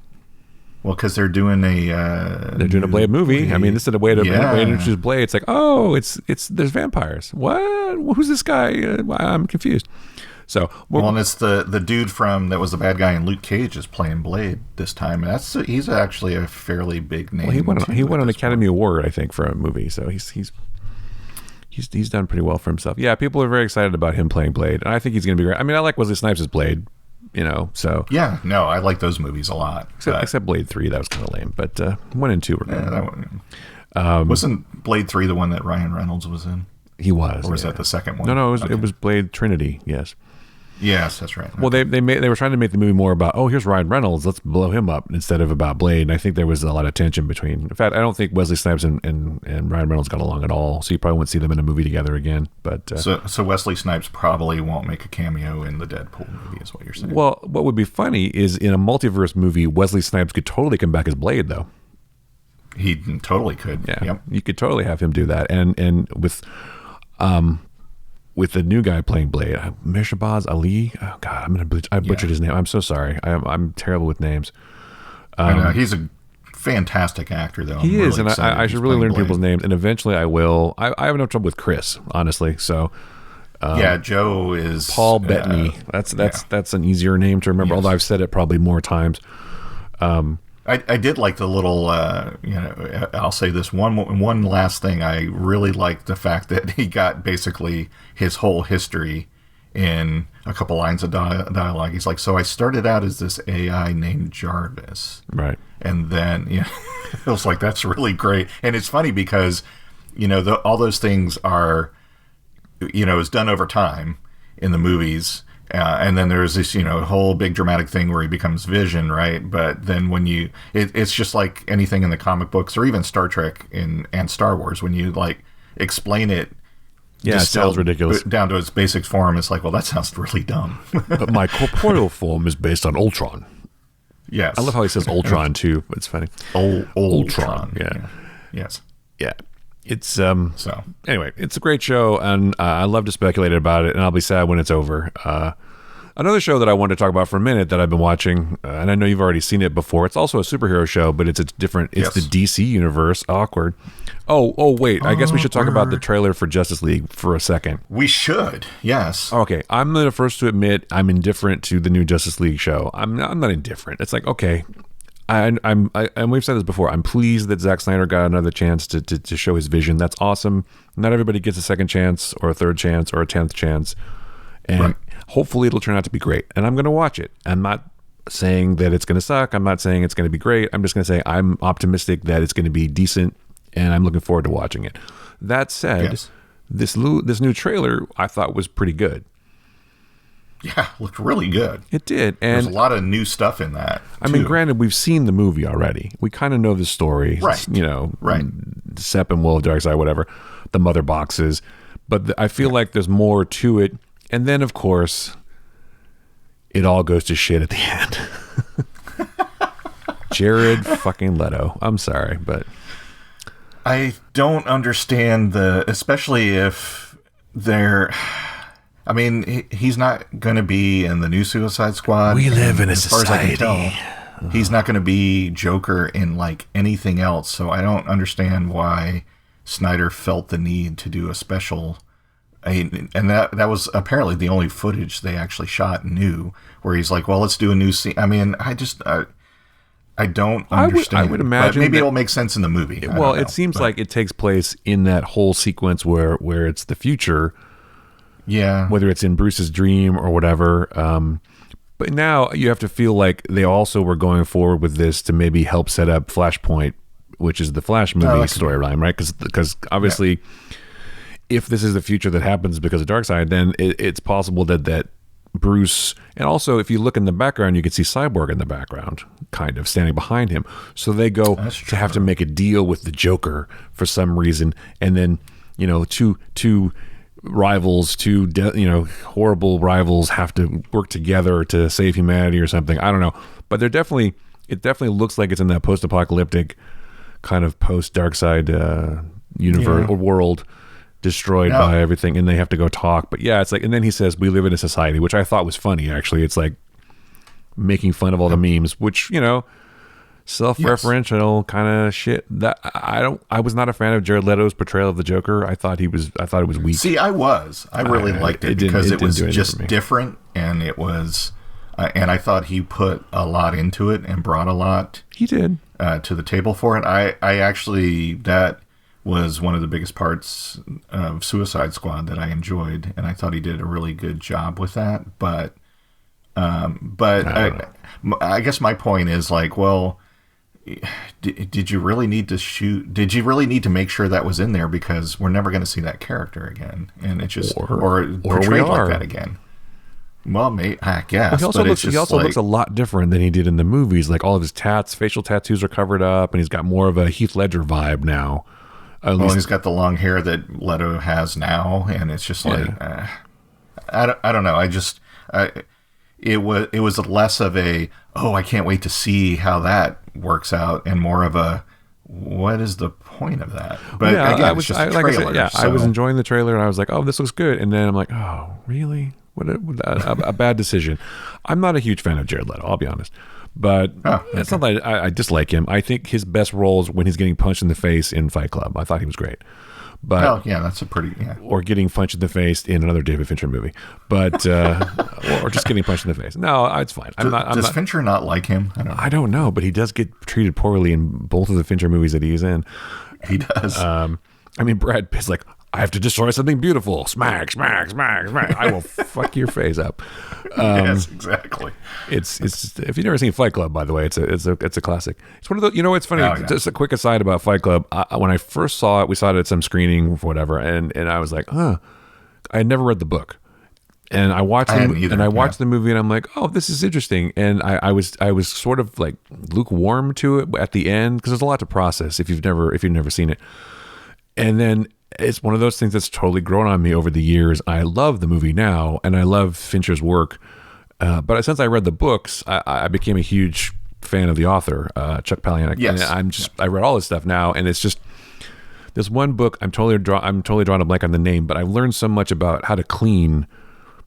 Well, because they're doing a Blade movie. I mean, this is a way to introduce Blade. It's like, there's vampires. What? Who's this guy? I'm confused. So, and it's the dude that was the bad guy in Luke Cage is playing Blade this time. He's actually a fairly big name. Well, he won an Academy Award, I think, for a movie. So he's done pretty well for himself. Yeah, people are very excited about him playing Blade, and I think he's going to be great. I mean, I like Wesley Snipes' Blade, so... Yeah, no, I like those movies a lot. Except Blade 3, that was kind of lame, but 1 and 2 were good. Yeah, that one... Wasn't Blade 3 the one that Ryan Reynolds was in? He was. Or was that the second one? No, it was Blade Trinity. Yes. Yes, that's right. Well, they were trying to make the movie more about, oh, here's Ryan Reynolds, let's blow him up, instead of about Blade. And I think there was a lot of tension between. In fact, I don't think Wesley Snipes and Ryan Reynolds got along at all. So you probably won't see them in a movie together again. But so Wesley Snipes probably won't make a cameo in the Deadpool movie, is what you're saying. Well, what would be funny is in a multiverse movie, Wesley Snipes could totally come back as Blade, though. He totally could. Yeah, yep. You could totally have him do that, and with the new guy playing Blade, Mirshahbaz Ali. Oh God, I butchered his name. I'm so sorry. I'm terrible with names. I know. He's a fantastic actor, though. He is, and I should really learn Blade. people's names, and eventually I will. I have no trouble with Chris, honestly. So. Joe is Paul Bettany. That's an easier name to remember. Yes. Although I've said it probably more times. I did like the little, I'll say this one last thing. I really liked the fact that he got basically his whole history in a couple lines of dialogue. He's like, so I started out as this AI named Jarvis. Right. And then, it was like, that's really great. And it's funny because, all those things are, is done over time in the movies. And then there's this, whole big dramatic thing where he becomes Vision, right? But then when it's just like anything in the comic books or even Star Trek and Star Wars, when you like explain it, it sounds ridiculous down to its basic form. It's like, well, that sounds really dumb. But my corporeal form is based on Ultron. Yes, I love how he says Ultron too. It's funny. Ultron. Yeah. Yes. Yeah. It's so anyway, it's a great show, and I love to speculate about it, and I'll be sad when it's over. Another show that I wanted to talk about for a minute that I've been watching, and I know you've already seen it before. It's also a superhero show, but it's different. It's the DC universe. Awkward. Oh wait. I guess we should talk about the trailer for Justice League for a second. We should. Yes. Okay. I'm the first to admit I'm indifferent to the new Justice League show. I'm not indifferent. It's like, okay. And we've said this before. I'm pleased that Zack Snyder got another chance to show his vision. That's awesome. Not everybody gets a second chance or a third chance or a 10th chance, and hopefully it'll turn out to be great. And I'm going to watch it. I'm not saying that it's going to suck. I'm not saying it's going to be great. I'm just going to say I'm optimistic that it's going to be decent, and I'm looking forward to watching it. That said, this new trailer I thought was pretty good. Yeah, looked really good. It did. And there's a lot of new stuff in that, I mean, granted, we've seen the movie already. We kind of know the story. Right. Sepp and Will, Darkseid, whatever, the mother boxes. But I feel like there's more to it. And then, of course, it all goes to shit at the end. Jared fucking Leto. I'm sorry, but I don't understand especially if they're... I mean, he's not going to be in the new Suicide Squad. We live in a society. As far as I can tell, he's not going to be Joker in like anything else. So I don't understand why Snyder felt the need to do a special. And that was apparently the only footage they actually shot new, where he's like, well, let's do a new scene. I mean, I don't understand. I would imagine but maybe it'll make sense in the movie. Well, it seems like it takes place in that whole sequence where it's the future. Yeah. Whether it's in Bruce's dream or whatever. But now you have to feel like they also were going forward with this to maybe help set up Flashpoint, which is the Flash movie storyline, right? Because obviously, if this is the future that happens because of Darkseid, then it's possible that Bruce, and also if you look in the background, you can see Cyborg in the background, kind of standing behind him. So they go to have to make a deal with the Joker for some reason, and then two rivals, horrible rivals have to work together to save humanity or something. I don't know, but it definitely looks like it's in that post-apocalyptic kind of post-Darkseid universe or world, destroyed by everything, and they have to go talk. But yeah, it's like, and then he says we live in a society, which I thought was funny actually. It's like making fun of all the memes, which self-referential kind of shit. That I was not a fan of Jared Leto's portrayal of the Joker. I thought it was weak. See, I really liked it because it was just different, and it was and I thought he put a lot into it and brought a lot. He did to the table for it. I actually, that was one of the biggest parts of Suicide Squad that I enjoyed, and I thought he did a really good job with that. But I guess my point is like, well, did you really need to shoot? Did you really need to make sure that was in there, because we're never going to see that character again, and it's just or portrayed like that again. Well, I guess. Well, he also looks a lot different than he did in the movies. Like all of his facial tattoos are covered up, and he's got more of a Heath Ledger vibe now. He's got the long hair that Leto has now, and it's just like I don't know. It was less of a I can't wait to see how that works out, and more of a what is the point of that? But again, it's just a trailer. I was enjoying the trailer, and I was like, oh, this looks good, and then I'm like, oh, really? What a bad decision. I'm not a huge fan of Jared Leto, I'll be honest. But it's not that I dislike him. I think his best role is when he's getting punched in the face in Fight Club. I thought he was great. But that's a pretty or getting punched in the face in another David Fincher movie. But or just getting punched in the face. No, it's fine. Does Fincher not like him? I don't know, but he does get treated poorly in both of the Fincher movies that he's in. He does. I mean, Brad Pitt's like, I have to destroy something beautiful. Smack, smack, smack, smack. I will fuck your face up. Yes, exactly. It's if you've never seen Fight Club, by the way, it's a classic. It's one of the, it's funny. Just a quick aside about Fight Club. When I first saw it, we saw it at some screening or whatever, and I was like, I had never read the book, and I watched the movie, and I'm like, oh, this is interesting, and I was sort of like lukewarm to it at the end, because there's a lot to process if you've never seen it, and then. It's one of those things that's totally grown on me over the years. I love the movie now, and I love Fincher's work. But since I read the books, I became a huge fan of the author, Chuck Palahniuk. Yes. And I read all his stuff now, and it's just this one book. I'm totally drawing a blank on the name, but I've learned so much about how to clean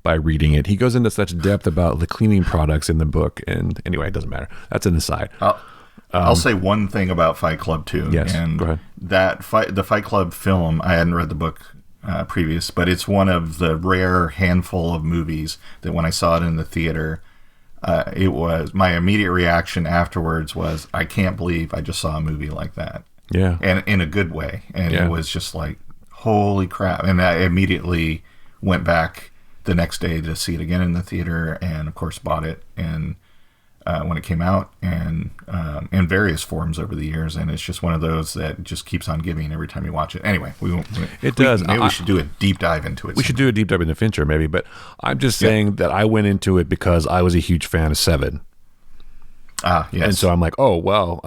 by reading it. He goes into such depth about the cleaning products in the book, and anyway, it doesn't matter. That's an aside. I'll say one thing about Fight Club too. Yes, and go ahead. The Fight Club film, I hadn't read the book previous, but it's one of the rare handful of movies that when I saw it in the theater, it was my immediate reaction afterwards was, I can't believe I just saw a movie like that. Yeah, and in a good way, and it was just like, holy crap! And I immediately went back the next day to see it again in the theater, and of course bought it and. When it came out, and in various forms over the years, and it's just one of those that just keeps on giving every time you watch it. Anyway, we should do a deep dive into it. We should do a deep dive into Fincher, maybe. But I'm just saying that I went into it because I was a huge fan of Seven. Yes. And so I'm like, oh well,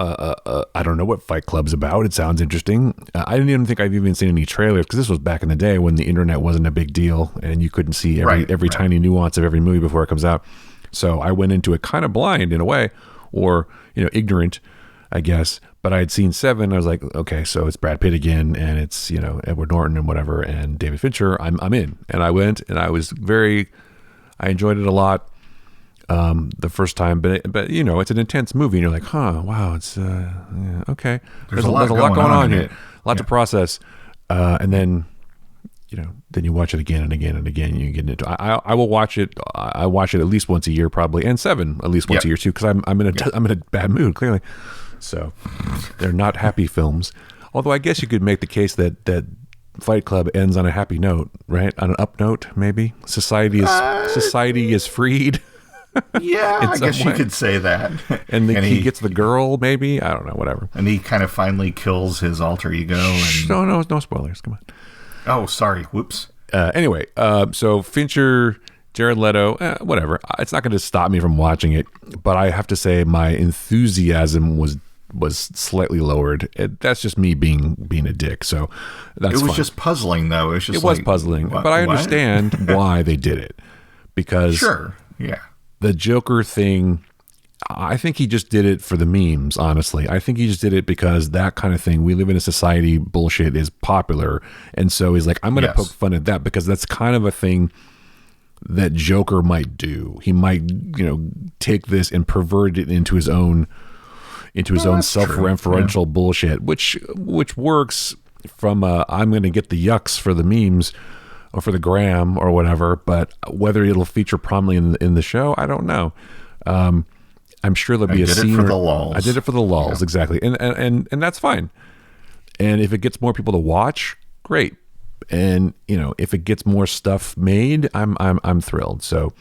I don't know what Fight Club's about. It sounds interesting. I didn't even think I've even seen any trailers, because this was back in the day when the internet wasn't a big deal, and you couldn't see every tiny nuance of every movie before it comes out. So I went into it kind of blind in a way, or, ignorant, I guess. But I had seen Seven. I was like, okay, so it's Brad Pitt again, and it's, Edward Norton and whatever, and David Fincher. I'm in. And I went, and I enjoyed it a lot the first time. But it's an intense movie, and you're like, wow, it's, okay. There's a lot going on here. A lot to process. And then... then you watch it again and again and again. You get into. I will watch it. I watch it at least once a year, probably, and Seven at least once a year too, because I'm in a bad mood clearly. So they're not happy films. Although I guess you could make the case that Fight Club ends on a happy note, right? On an up note, maybe. Society is freed. Yeah, I guess you could say that. And he gets the girl, maybe. I don't know. Whatever. And he kind of finally kills his alter ego. No spoilers. Come on. Oh, sorry. Whoops. Anyway, so Fincher, Jared Leto, whatever. It's not going to stop me from watching it, but I have to say my enthusiasm was slightly lowered. That's just me being a dick. So that's it was fine. Just puzzling, though. It was puzzling, but I understand why they did it, because the Joker thing. I think he just did it for the memes, honestly. I think he just did it because that kind of thing, we live in a society bullshit, is popular. And so he's like, I'm going to poke fun at that, because that's kind of a thing that Joker might do. He might, take this and pervert it into his own self-referential bullshit, which works from I'm going to get the yucks for the memes or for the gram or whatever, but whether it'll feature prominently in the show, I don't know. I'm sure there'll be a scene. I did it for the lulz, exactly, and that's fine. And if it gets more people to watch, great. And if it gets more stuff made, I'm thrilled. So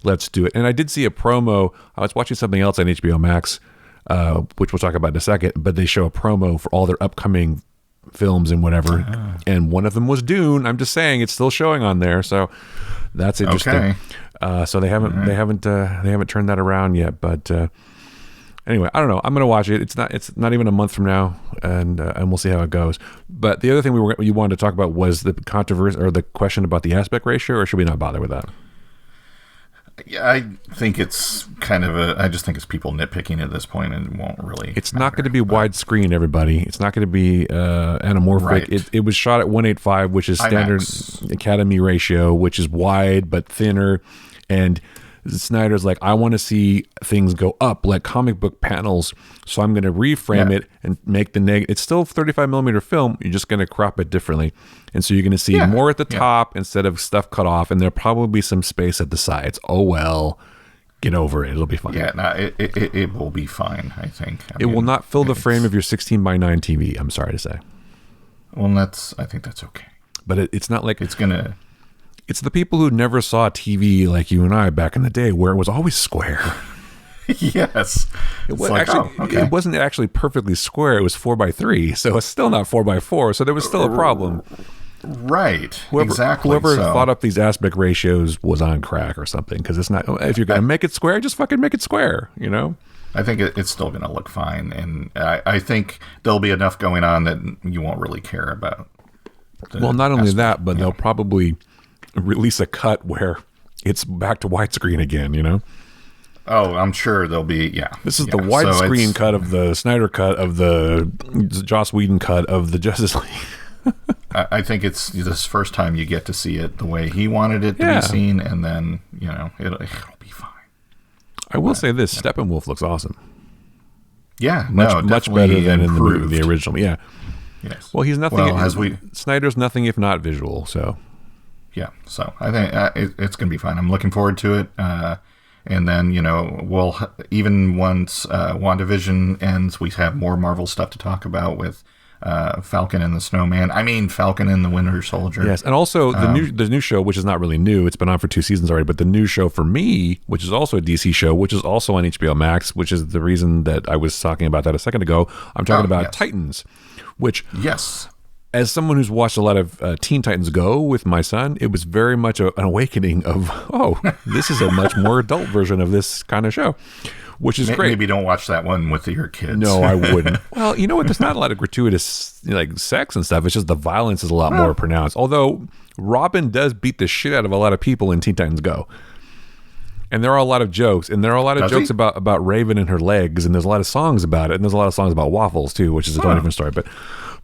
let's do it. And I did see a promo. I was watching something else on HBO Max which we'll talk about in a second. But they show a promo for all their upcoming films and whatever, and one of them was Dune. I'm just saying it's still showing on there, so that's interesting. So they haven't turned that around yet, but anyway, I don't know. I'm gonna watch it. It's not even a month from now, and we'll see how it goes. But the other thing you wanted to talk about was the controversy or the question about the aspect ratio, or should we not bother with that? Yeah, I think it's kind of I just think it's people nitpicking at this point, and it won't really. It's not going to be widescreen, everybody. It's not going to be anamorphic. Right. It was shot at 1:8:5, which is standard IMAX Academy ratio, which is wide but thinner. And Snyder's like, I want to see things go up like comic book panels, so I'm going to reframe it and make the negative. It's still 35 millimeter film. You're just going to crop it differently, and so you're going to see more at the top instead of stuff cut off, and there'll probably be some space at the sides. Oh well, get over it. It'll be fine. Yeah, no, it will be fine. I think it will not fill the frame of your 16:9 TV. I'm sorry to say. Well, I think that's okay. But it's not like it's gonna. It's the people who never saw TV like you and I back in the day, where it was always square. Yes, it wasn't actually perfectly square. It was 4:3, so it's still not 4:4. So there was still a problem. Right. Whoever thought up these aspect ratios was on crack or something. Because it's not. If you're gonna make it square, just fucking make it square. You know. I think it's still going to look fine, and I think there'll be enough going on that you won't really care about. Well, not only that, but they'll probably release a cut where it's back to widescreen again, you know? Oh, I'm sure there'll be, This is the widescreen cut of the Snyder cut of the Joss Whedon cut of the Justice League. I think it's this first time you get to see it the way he wanted it to be seen, and then, it'll be fine. I will say this, Steppenwolf looks awesome. Yeah, much better than in the original. Yeah. Yes. Well, he's nothing. Snyder's nothing if not visual, so. Yeah, so I think it's going to be fine. I'm looking forward to it. And then, we'll, even once WandaVision ends, we have more Marvel stuff to talk about with Falcon and the Snowman. I mean, Falcon and the Winter Soldier. Yes, and also the new show, which is not really new. It's been on for 2 seasons already. But the new show for me, which is also a DC show, which is also on HBO Max, which is the reason that I was talking about that a second ago. I'm talking about Titans, which... Yes. As someone who's watched a lot of Teen Titans Go with my son, it was very much an awakening of, this is a much more adult version of this kind of show, which is great. Maybe don't watch that one with your kids. No, I wouldn't. Well, you know what? There's not a lot of gratuitous sex and stuff. It's just the violence is a lot more pronounced. Although Robin does beat the shit out of a lot of people in Teen Titans Go. And there are a lot of jokes, and there are a lot of jokes about Raven and her legs, and there's a lot of songs about it, and there's a lot of songs about waffles too, which is a totally different story.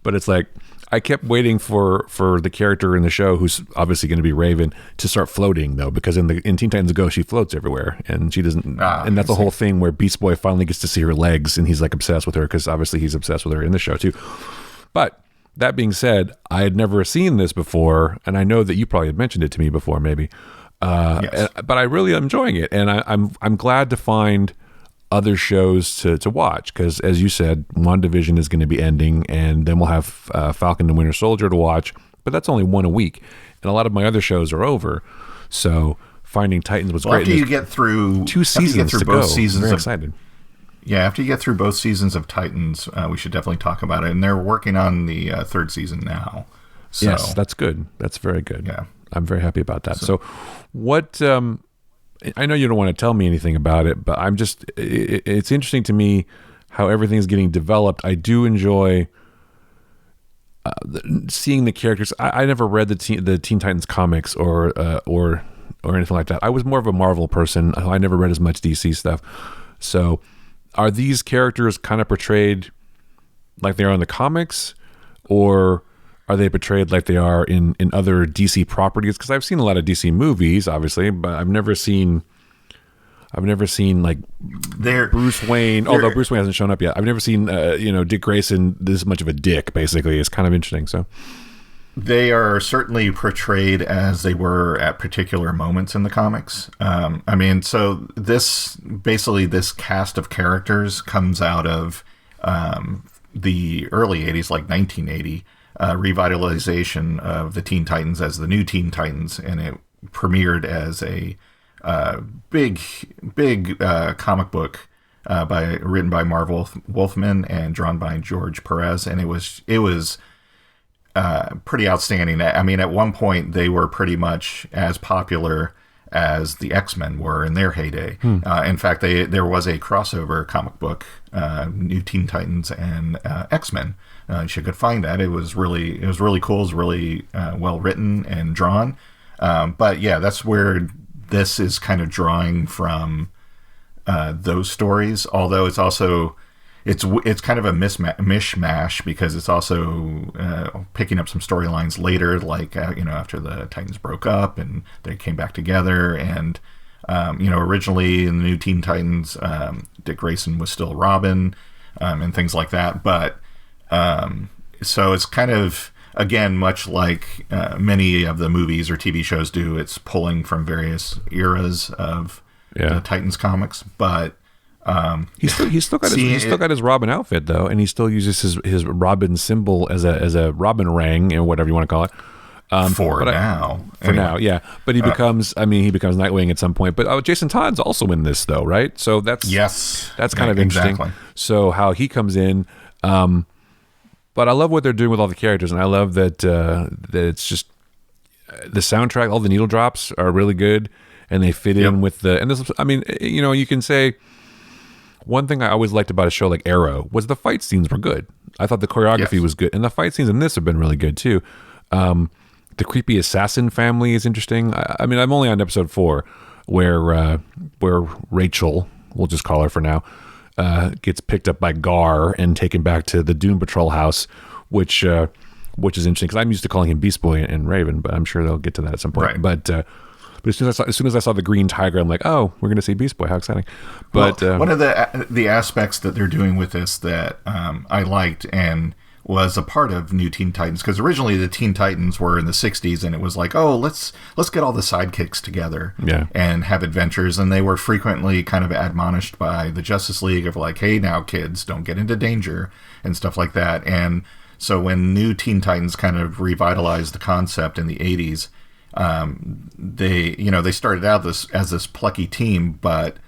But it's like, I kept waiting for the character in the show, who's obviously going to be Raven, to start floating though, because in Teen Titans Go she floats everywhere, and she doesn't. And that's the whole thing where Beast Boy finally gets to see her legs, and he's like obsessed with her because obviously he's obsessed with her in the show too. But that being said, I had never seen this before, and I know that you probably had mentioned it to me before, maybe. But I really am enjoying it, and I'm glad to find other shows to watch, because as you said, WandaVision is going to be ending, and then we'll have Falcon and Winter Soldier to watch, but that's only one a week, and a lot of my other shows are over, so finding Titans was great. After you get through 2 seasons to go, I'm very excited. Yeah, after you get through both seasons of Titans, we should definitely talk about it, and they're working on the 3rd season now. So, yes, that's good. That's very good. Yeah. I'm very happy about that. So what... I know you don't want to tell me anything about it, but it's interesting to me how everything's getting developed. I do enjoy seeing the characters. I never read the Teen Titans comics or anything like that. I was more of a Marvel person. I never read as much DC stuff. So are these characters kind of portrayed like they are in the comics, or are they portrayed like they are in other DC properties? Because I've seen a lot of DC movies, obviously, but I've never seen like Bruce Wayne. Although Bruce Wayne hasn't shown up yet, I've never seen Dick Grayson this much of a dick. Basically, it's kind of interesting. So they are certainly portrayed as they were at particular moments in the comics. So this cast of characters comes out of the early '80s, like 1980. Revitalization of the Teen Titans as the new Teen Titans, and it premiered as a big comic book written by Marv Wolfman and drawn by George Perez, and it was pretty outstanding. I mean, at one point they were pretty much as popular as the X-Men were in their heyday. In fact, there was a crossover comic book, New Teen Titans and X-Men. You could find that. It was really cool. It was really well written and drawn. But yeah, that's where this is kind of drawing from those stories. Although it's also it's kind of a mishmash because it's also picking up some storylines later, like after the Titans broke up and they came back together, and originally in the New Teen Titans, Dick Grayson was still Robin, and things like that. But so it's kind of, again, much like many of the movies or TV shows do, it's pulling from various eras of the Titans comics, but he's still got his Robin outfit though, and he still uses his Robin symbol as a Robin ring, and whatever you want to call it. For now, yeah. But he becomes Nightwing at some point. But Jason Todd's also in this though, right? So that's kind of interesting. Exactly. So how he comes in. But I love what they're doing with all the characters, and I love that it's just the soundtrack. All the needle drops are really good, and they fit in with the. And this, I mean, you can say one thing I always liked about a show like Arrow was the fight scenes were good. I thought the choreography was good, and the fight scenes in this have been really good too. The creepy assassin family is interesting. I mean, I'm only on episode 4, where Rachel, we'll just call her for now, gets picked up by Gar and taken back to the Doom Patrol house, which is interesting because I'm used to calling him Beast Boy and Raven, but I'm sure they'll get to that at some point. Right. But as soon as I saw the green tiger, I'm like, oh, we're going to see Beast Boy. How exciting! But one of the aspects that they're doing with this that I liked and was a part of New Teen Titans, because originally the Teen Titans were in the 60s, and it was like, oh, let's get all the sidekicks together and have adventures, and they were frequently kind of admonished by the Justice League of like, hey, now kids, don't get into danger and stuff like that. And so when New Teen Titans kind of revitalized the concept in the 80s, they started out as this plucky team, but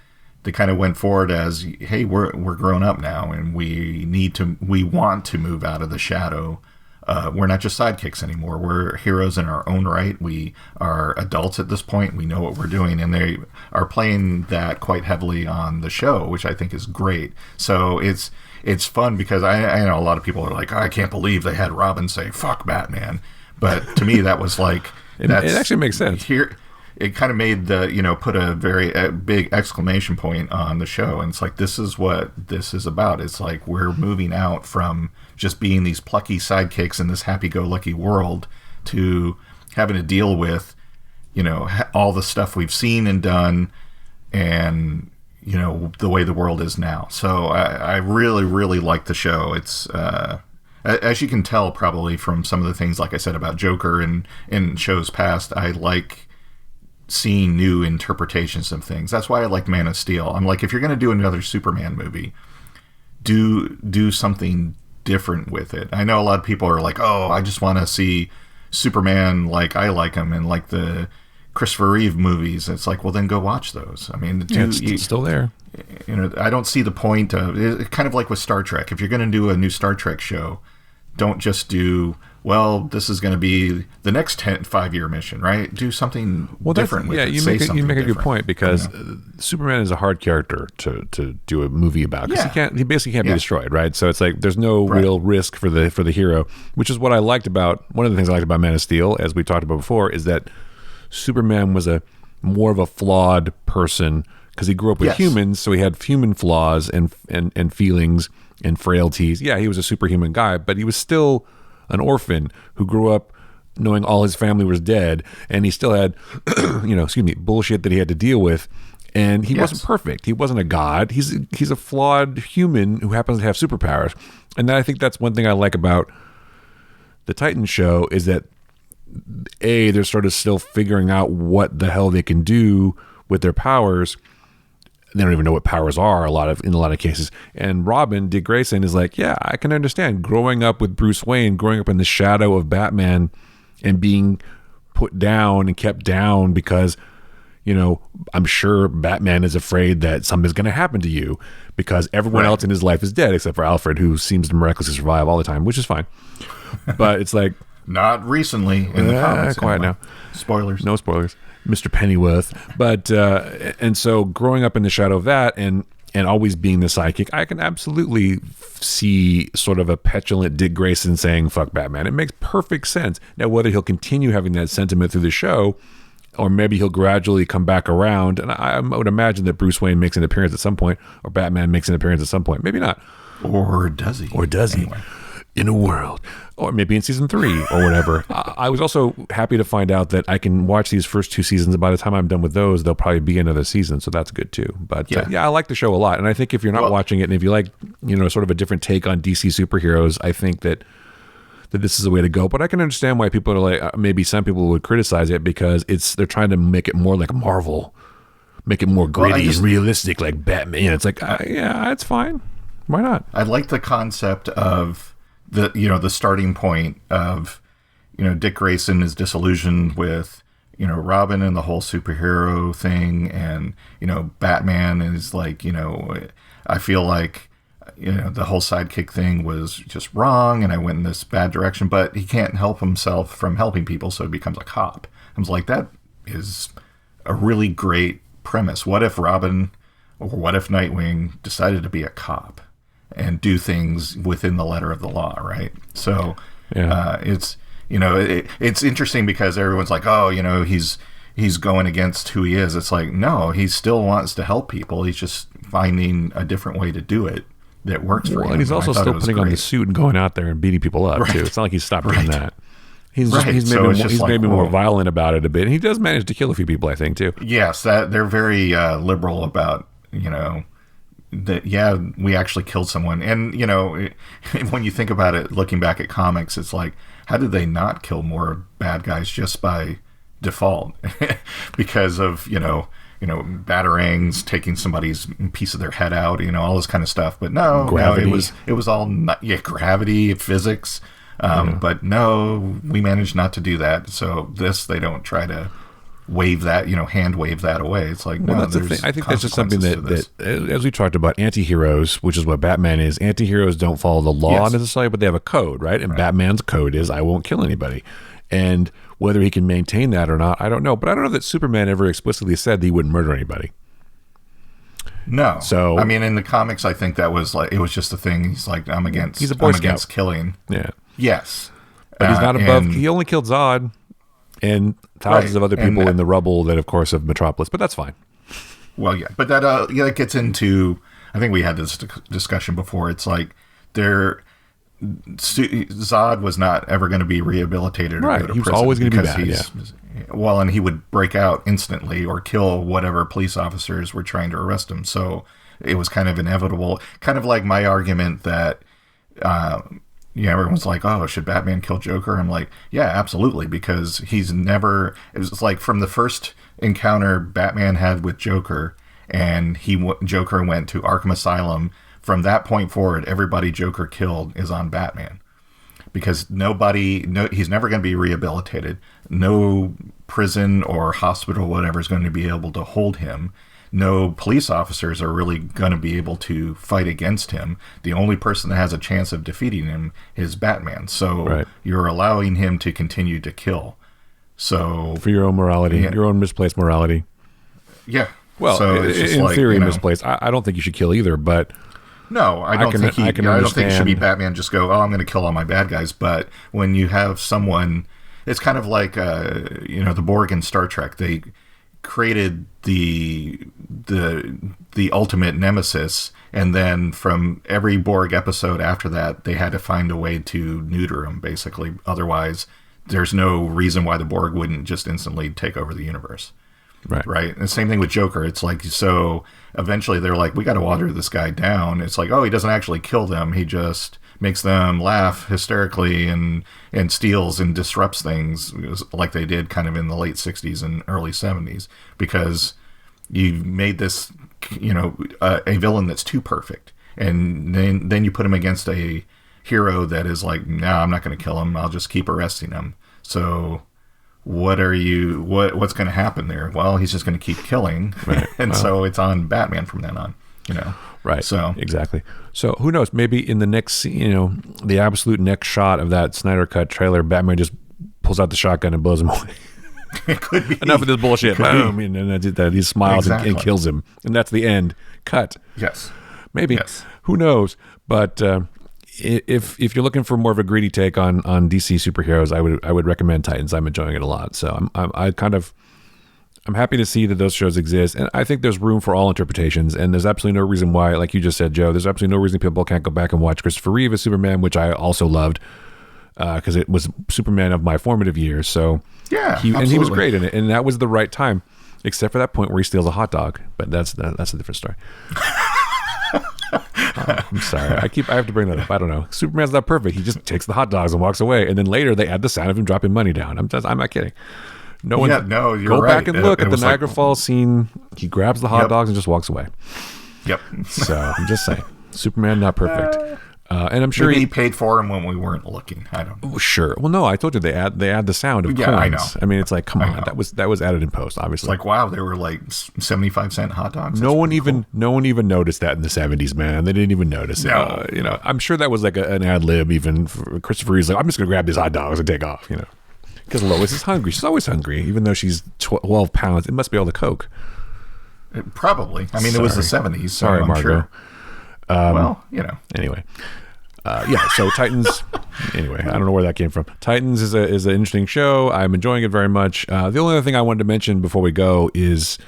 they kind of went forward as, hey, we're grown up now, and we want to move out of the shadow. We're not just sidekicks anymore. We're heroes in our own right. We are adults at this point. We know what we're doing, and they are playing that quite heavily on the show, which I think is great. So it's fun because I know a lot of people are like, oh, I can't believe they had Robin say "fuck Batman," but to me that was like it actually makes sense. Here, it kind of made put a very big exclamation point on the show. And it's like, this is what this is about. It's like we're moving out from just being these plucky sidekicks in this happy-go-lucky world to having to deal with, all the stuff we've seen and done and, the way the world is now. So I really, really like the show. It's, as you can tell probably from some of the things, like I said, about Joker and in shows past, I like seeing new interpretations of things. That's why I like Man of Steel. I'm like, if you're going to do another Superman movie, do something different with it. I know a lot of people are like, oh, I just want to see Superman like I like him, and like the Christopher Reeve movies. It's like, well, then go watch those. I mean, it's still there. I don't see the point of it. Kind of like with Star Trek. If you're going to do a new Star Trek show, don't just do, well, this is going to be the next 5-year mission, right? Do something different with it. You make a good point, because Superman is a hard character to do a movie about, because he basically can't be destroyed, right? So it's like there's no real risk for the hero, which is what I liked about, one of the things I liked about Man of Steel, as we talked about before, is that Superman was more of a flawed person because he grew up with humans, so he had human flaws and feelings and frailties. Yeah, he was a superhuman guy, but he was still an orphan who grew up knowing all his family was dead, and he still had, bullshit that he had to deal with. And he wasn't perfect. He wasn't a god. He's a flawed human who happens to have superpowers. And I think that's one thing I like about the Titans show, is that they're sort of still figuring out what the hell they can do with their powers. They don't even know what powers are in a lot of cases. And Robin, Dick Grayson, is like, yeah, I can understand growing up with Bruce Wayne, growing up in the shadow of Batman, and being put down and kept down because I'm sure Batman is afraid that something's going to happen to you because everyone else in his life is dead except for Alfred, who seems to miraculously survive all the time, which is fine. But it's like... Not recently in the comics. Quiet now. Spoilers. No spoilers. Mr. Pennyworth. But, and so growing up in the shadow of that and always being the sidekick, I can absolutely see sort of a petulant Dick Grayson saying, fuck Batman. It makes perfect sense. Now, whether he'll continue having that sentiment through the show, or maybe he'll gradually come back around, and I would imagine that Bruce Wayne makes an appearance at some point, or Batman makes an appearance at some point. Maybe not. Or does he? Or does he? In a world. Or maybe in season 3 or whatever. I was also happy to find out that I can watch these first 2 seasons, and by the time I'm done with those, there'll probably be another season, so that's good too. But yeah, I like the show a lot, and I think if you're not watching it, and if you like, sort of a different take on DC superheroes, I think that this is the way to go. But I can understand why people are like, maybe some people would criticize it because they're trying to make it more like Marvel, make it more gritty and realistic like Batman. It's like, yeah, it's fine. Why not? I like the concept of the starting point of, Dick Grayson is disillusioned with, Robin and the whole superhero thing. And, Batman is like, I feel like, the whole sidekick thing was just wrong and I went in this bad direction, but he can't help himself from helping people. So he becomes a cop. I was like, that is a really great premise. What if Robin or what if Nightwing decided to be a cop and do things within the letter of the law, right? So it's it's interesting because everyone's like, oh, he's going against who he is. It's like, no, he still wants to help people. He's just finding a different way to do it that works for him. And he's also still putting on the suit and going out there and beating people up too. It's not like he's stopped doing that. He's maybe more violent about it a bit. And he does manage to kill a few people, I think, too. Yes, that they're very liberal about, that, yeah, we actually killed someone. And, when you think about it, looking back at comics, it's like, how did they not kill more bad guys just by default? Because of, batarangs, taking somebody's piece of their head out, all this kind of stuff. But no, it was all gravity, physics. But no, we managed not to do that. So they don't try to wave that, hand wave that away. It's like, no, that's the thing. I think that's just something that, as we talked about, anti-heroes, which is what Batman is, anti-heroes don't follow the law necessarily, but they have a code, right? And Batman's code is, I won't kill anybody. And whether he can maintain that or not, I don't know. But I don't know that Superman ever explicitly said that he wouldn't murder anybody. No. So, I mean, in the comics, I think that was like, it was just a thing. He's like, I'm against killing. Yeah. Yes. But he's not above, he only killed Zod and thousands of other people in the rubble that, of course, of Metropolis. But that's fine. Well, yeah. But that gets into, I think we had this discussion before. It's like, Zod was not ever going to be rehabilitated. Right. He was always going to be bad. Well, and he would break out instantly or kill whatever police officers were trying to arrest him. So it was kind of inevitable. Kind of like my argument that, everyone's like, oh, should Batman kill Joker? I'm like, yeah, absolutely. Because it was like from the first encounter Batman had with Joker and Joker went to Arkham Asylum. From that point forward, everybody Joker killed is on Batman. Because he's never going to be rehabilitated. No prison or hospital, whatever, is going to be able to hold him. No police officers are really going to be able to fight against him. The only person that has a chance of defeating him is Batman. So you're allowing him to continue to kill. So for your own morality, your own misplaced morality. Yeah. Well, so in theory, misplaced. I don't think you should kill either, but... No, I don't think it should be Batman just go, I'm going to kill all my bad guys. But when you have someone, it's kind of like, the Borg in Star Trek. They created the ultimate nemesis, and then from every Borg episode after that, they had to find a way to neuter him, basically. Otherwise, there's no reason why the Borg wouldn't just instantly take over the universe. Right. And the same thing with Joker. It's like, so eventually they're like, we got to water this guy down. It's like, oh, he doesn't actually kill them. He just makes them laugh hysterically and steals and disrupts things like they did kind of in the late 60s and early 70s because you made this, a villain that's too perfect. And then you put him against a hero that is like, I'm not going to kill him. I'll just keep arresting him. So what's going to happen there? Well, he's just going to keep killing, right. And so it's on Batman from then on. Right. So exactly. So who knows? Maybe in the next, the absolute next shot of that Snyder Cut trailer, Batman just pulls out the shotgun and blows him away. It could be enough of this bullshit. Boom, and he smiles and kills him, and that's the end. Cut. Yes. Maybe. Yes. Who knows? But if you're looking for more of a greedy take on DC superheroes, I would recommend Titans. I'm enjoying it a lot. So I'm happy to see that those shows exist, and I think there's room for all interpretations. And there's absolutely no reason why, like you just said, Joe. There's absolutely no reason people can't go back and watch Christopher Reeve as Superman, which I also loved because it was Superman of my formative years. So yeah, and he was great in it, and that was the right time, except for that point where he steals a hot dog. But that's a different story. I'm sorry. I have to bring that up. I don't know. Superman's not perfect. He just takes the hot dogs and walks away, and then later they add the sound of him dropping money down. I'm not kidding. You're go right. back and look at the Niagara Falls scene. He grabs the hot dogs and just walks away. Yep. So I'm just saying, Superman not perfect. And I'm sure he paid for him when we weren't looking. I don't know. Sure. Well, no, I told you they add the sound of coins. I know. I mean, it's like, come on, that was added in post, obviously. It's like, wow, they were like 75-cent hot dogs. No one even noticed that in the 70s, man. They didn't even notice it. No. I'm sure that was like an ad lib. Even for Christopher Reeve's like, I'm just gonna grab these hot dogs and take off. Because Lois is hungry. She's always hungry, even though she's 12 pounds. It must be all the coke. Probably. I mean, it was the 70s. So Sorry, I'm Margot. Sure. Anyway. So Titans. Anyway, I don't know where that came from. Titans is an interesting show. I'm enjoying it very much. The only other thing I wanted to mention before we go is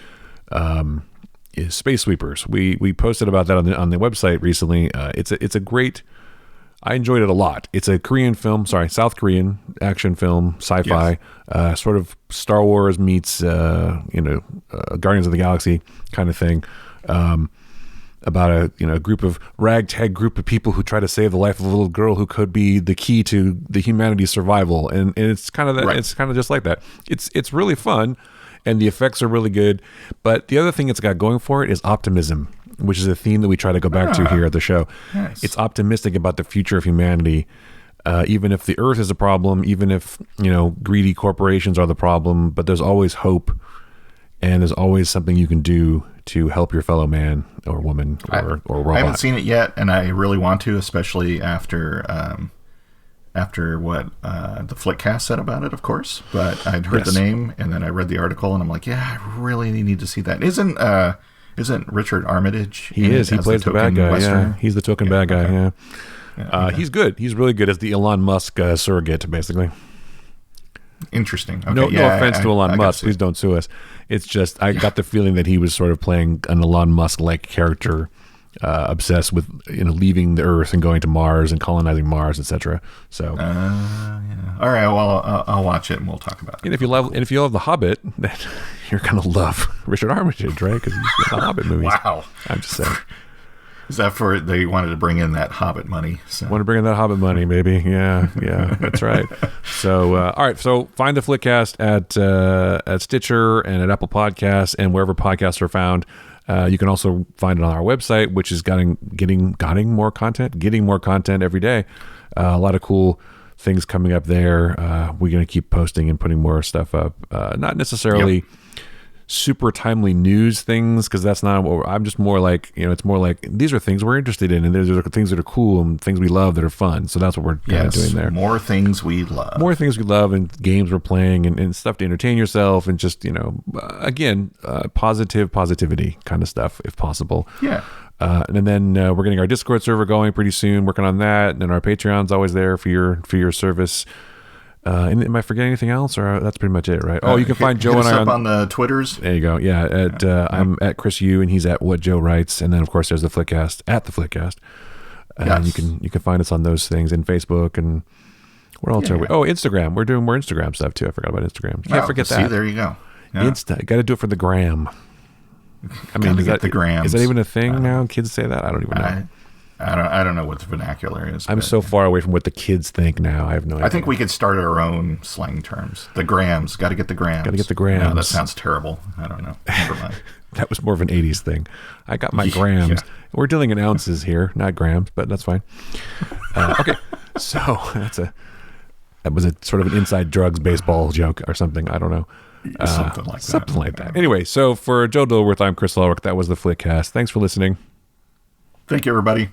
Space Sweepers. We posted about that on the website recently. It's a great. I enjoyed it a lot. It's a South Korean action film, sci-fi, sort of Star Wars meets Guardians of the Galaxy kind of thing. About a ragtag group of people who try to save the life of a little girl who could be the key to the humanity's survival, and it's kind of that. Right. It's kind of just like that. It's really fun, and the effects are really good. But the other thing it's got going for it is optimism, which is a theme that we try to go back to here at the show. Nice. It's optimistic about the future of humanity, even if the Earth is a problem, even if greedy corporations are the problem. But there's always hope, and there's always something you can do to help your fellow man or woman or robot. I haven't seen it yet, and I really want to, especially after what the Flickcast said about it, of course. But I'd heard the name, and then I read the article, and I'm like, yeah, I really need to see that. Isn't Richard Armitage? He is. He plays the bad guy. Western? Yeah, he's the token bad guy. Okay. Yeah. He's good. He's really good as the Elon Musk surrogate, basically. Interesting. Okay. No offense to Elon Musk. Please don't sue us. It's just I got the feeling that he was sort of playing an Elon Musk-like character, obsessed with leaving the Earth and going to Mars and colonizing Mars, etc. So, all right. Well, I'll watch it and we'll talk about it. And if you love The Hobbit, then you're gonna love Richard Armitage, right? Because he's in the Hobbit movies. Wow. I'm just saying. Is that for they wanted to bring in that Hobbit money? So. Want to bring in that Hobbit money, baby? Yeah, that's right. So, all right. So, find the Flickcast at Stitcher and at Apple Podcasts and wherever podcasts are found. You can also find it on our website, which is getting more content every day. A lot of cool things coming up there. We're going to keep posting and putting more stuff up. Not necessarily super timely news things, because that's not what I'm just more like, it's more like these are things we're interested in, and there's things that are cool and things we love that are fun. So that's what we're kind of doing there. More things we love and games we're playing and stuff to entertain yourself, and just again, positivity kind of stuff if possible. And then we're getting our Discord server going pretty soon, working on that, and then our Patreon's always there for your service. And am I forgetting anything else, or that's pretty much it, right? You can find Joe and I on the Twitters. There you go. Yeah, I'm at Chris U, and he's at What Joe Writes, and then of course there's the Flickcast at the Flickcast. And you can find us on those things, and Facebook, and where else are we? Instagram. We're doing more Instagram stuff too. I forgot about Instagram. Can't forget that. See, there you go. Insta. Got to do it for the gram. I mean, is that even a thing now? Kids say that? I don't even know. I don't know what the vernacular is. I'm so far away from what the kids think now. I have no idea. I think we could start our own slang terms. The grams. Got to get the grams. Got to get the grams. No, that sounds terrible. I don't know. Never mind. That was more of an 80s thing. I got my grams. Yeah. We're dealing in ounces here, not grams, but that's fine. Okay. So That was a sort of an inside drugs baseball joke or something. I don't know. Something like that. Something like that. Anyway, so for Joe Dilworth, I'm Chris Lulworth. That was the Flickcast. Thanks for listening. Thank you, everybody.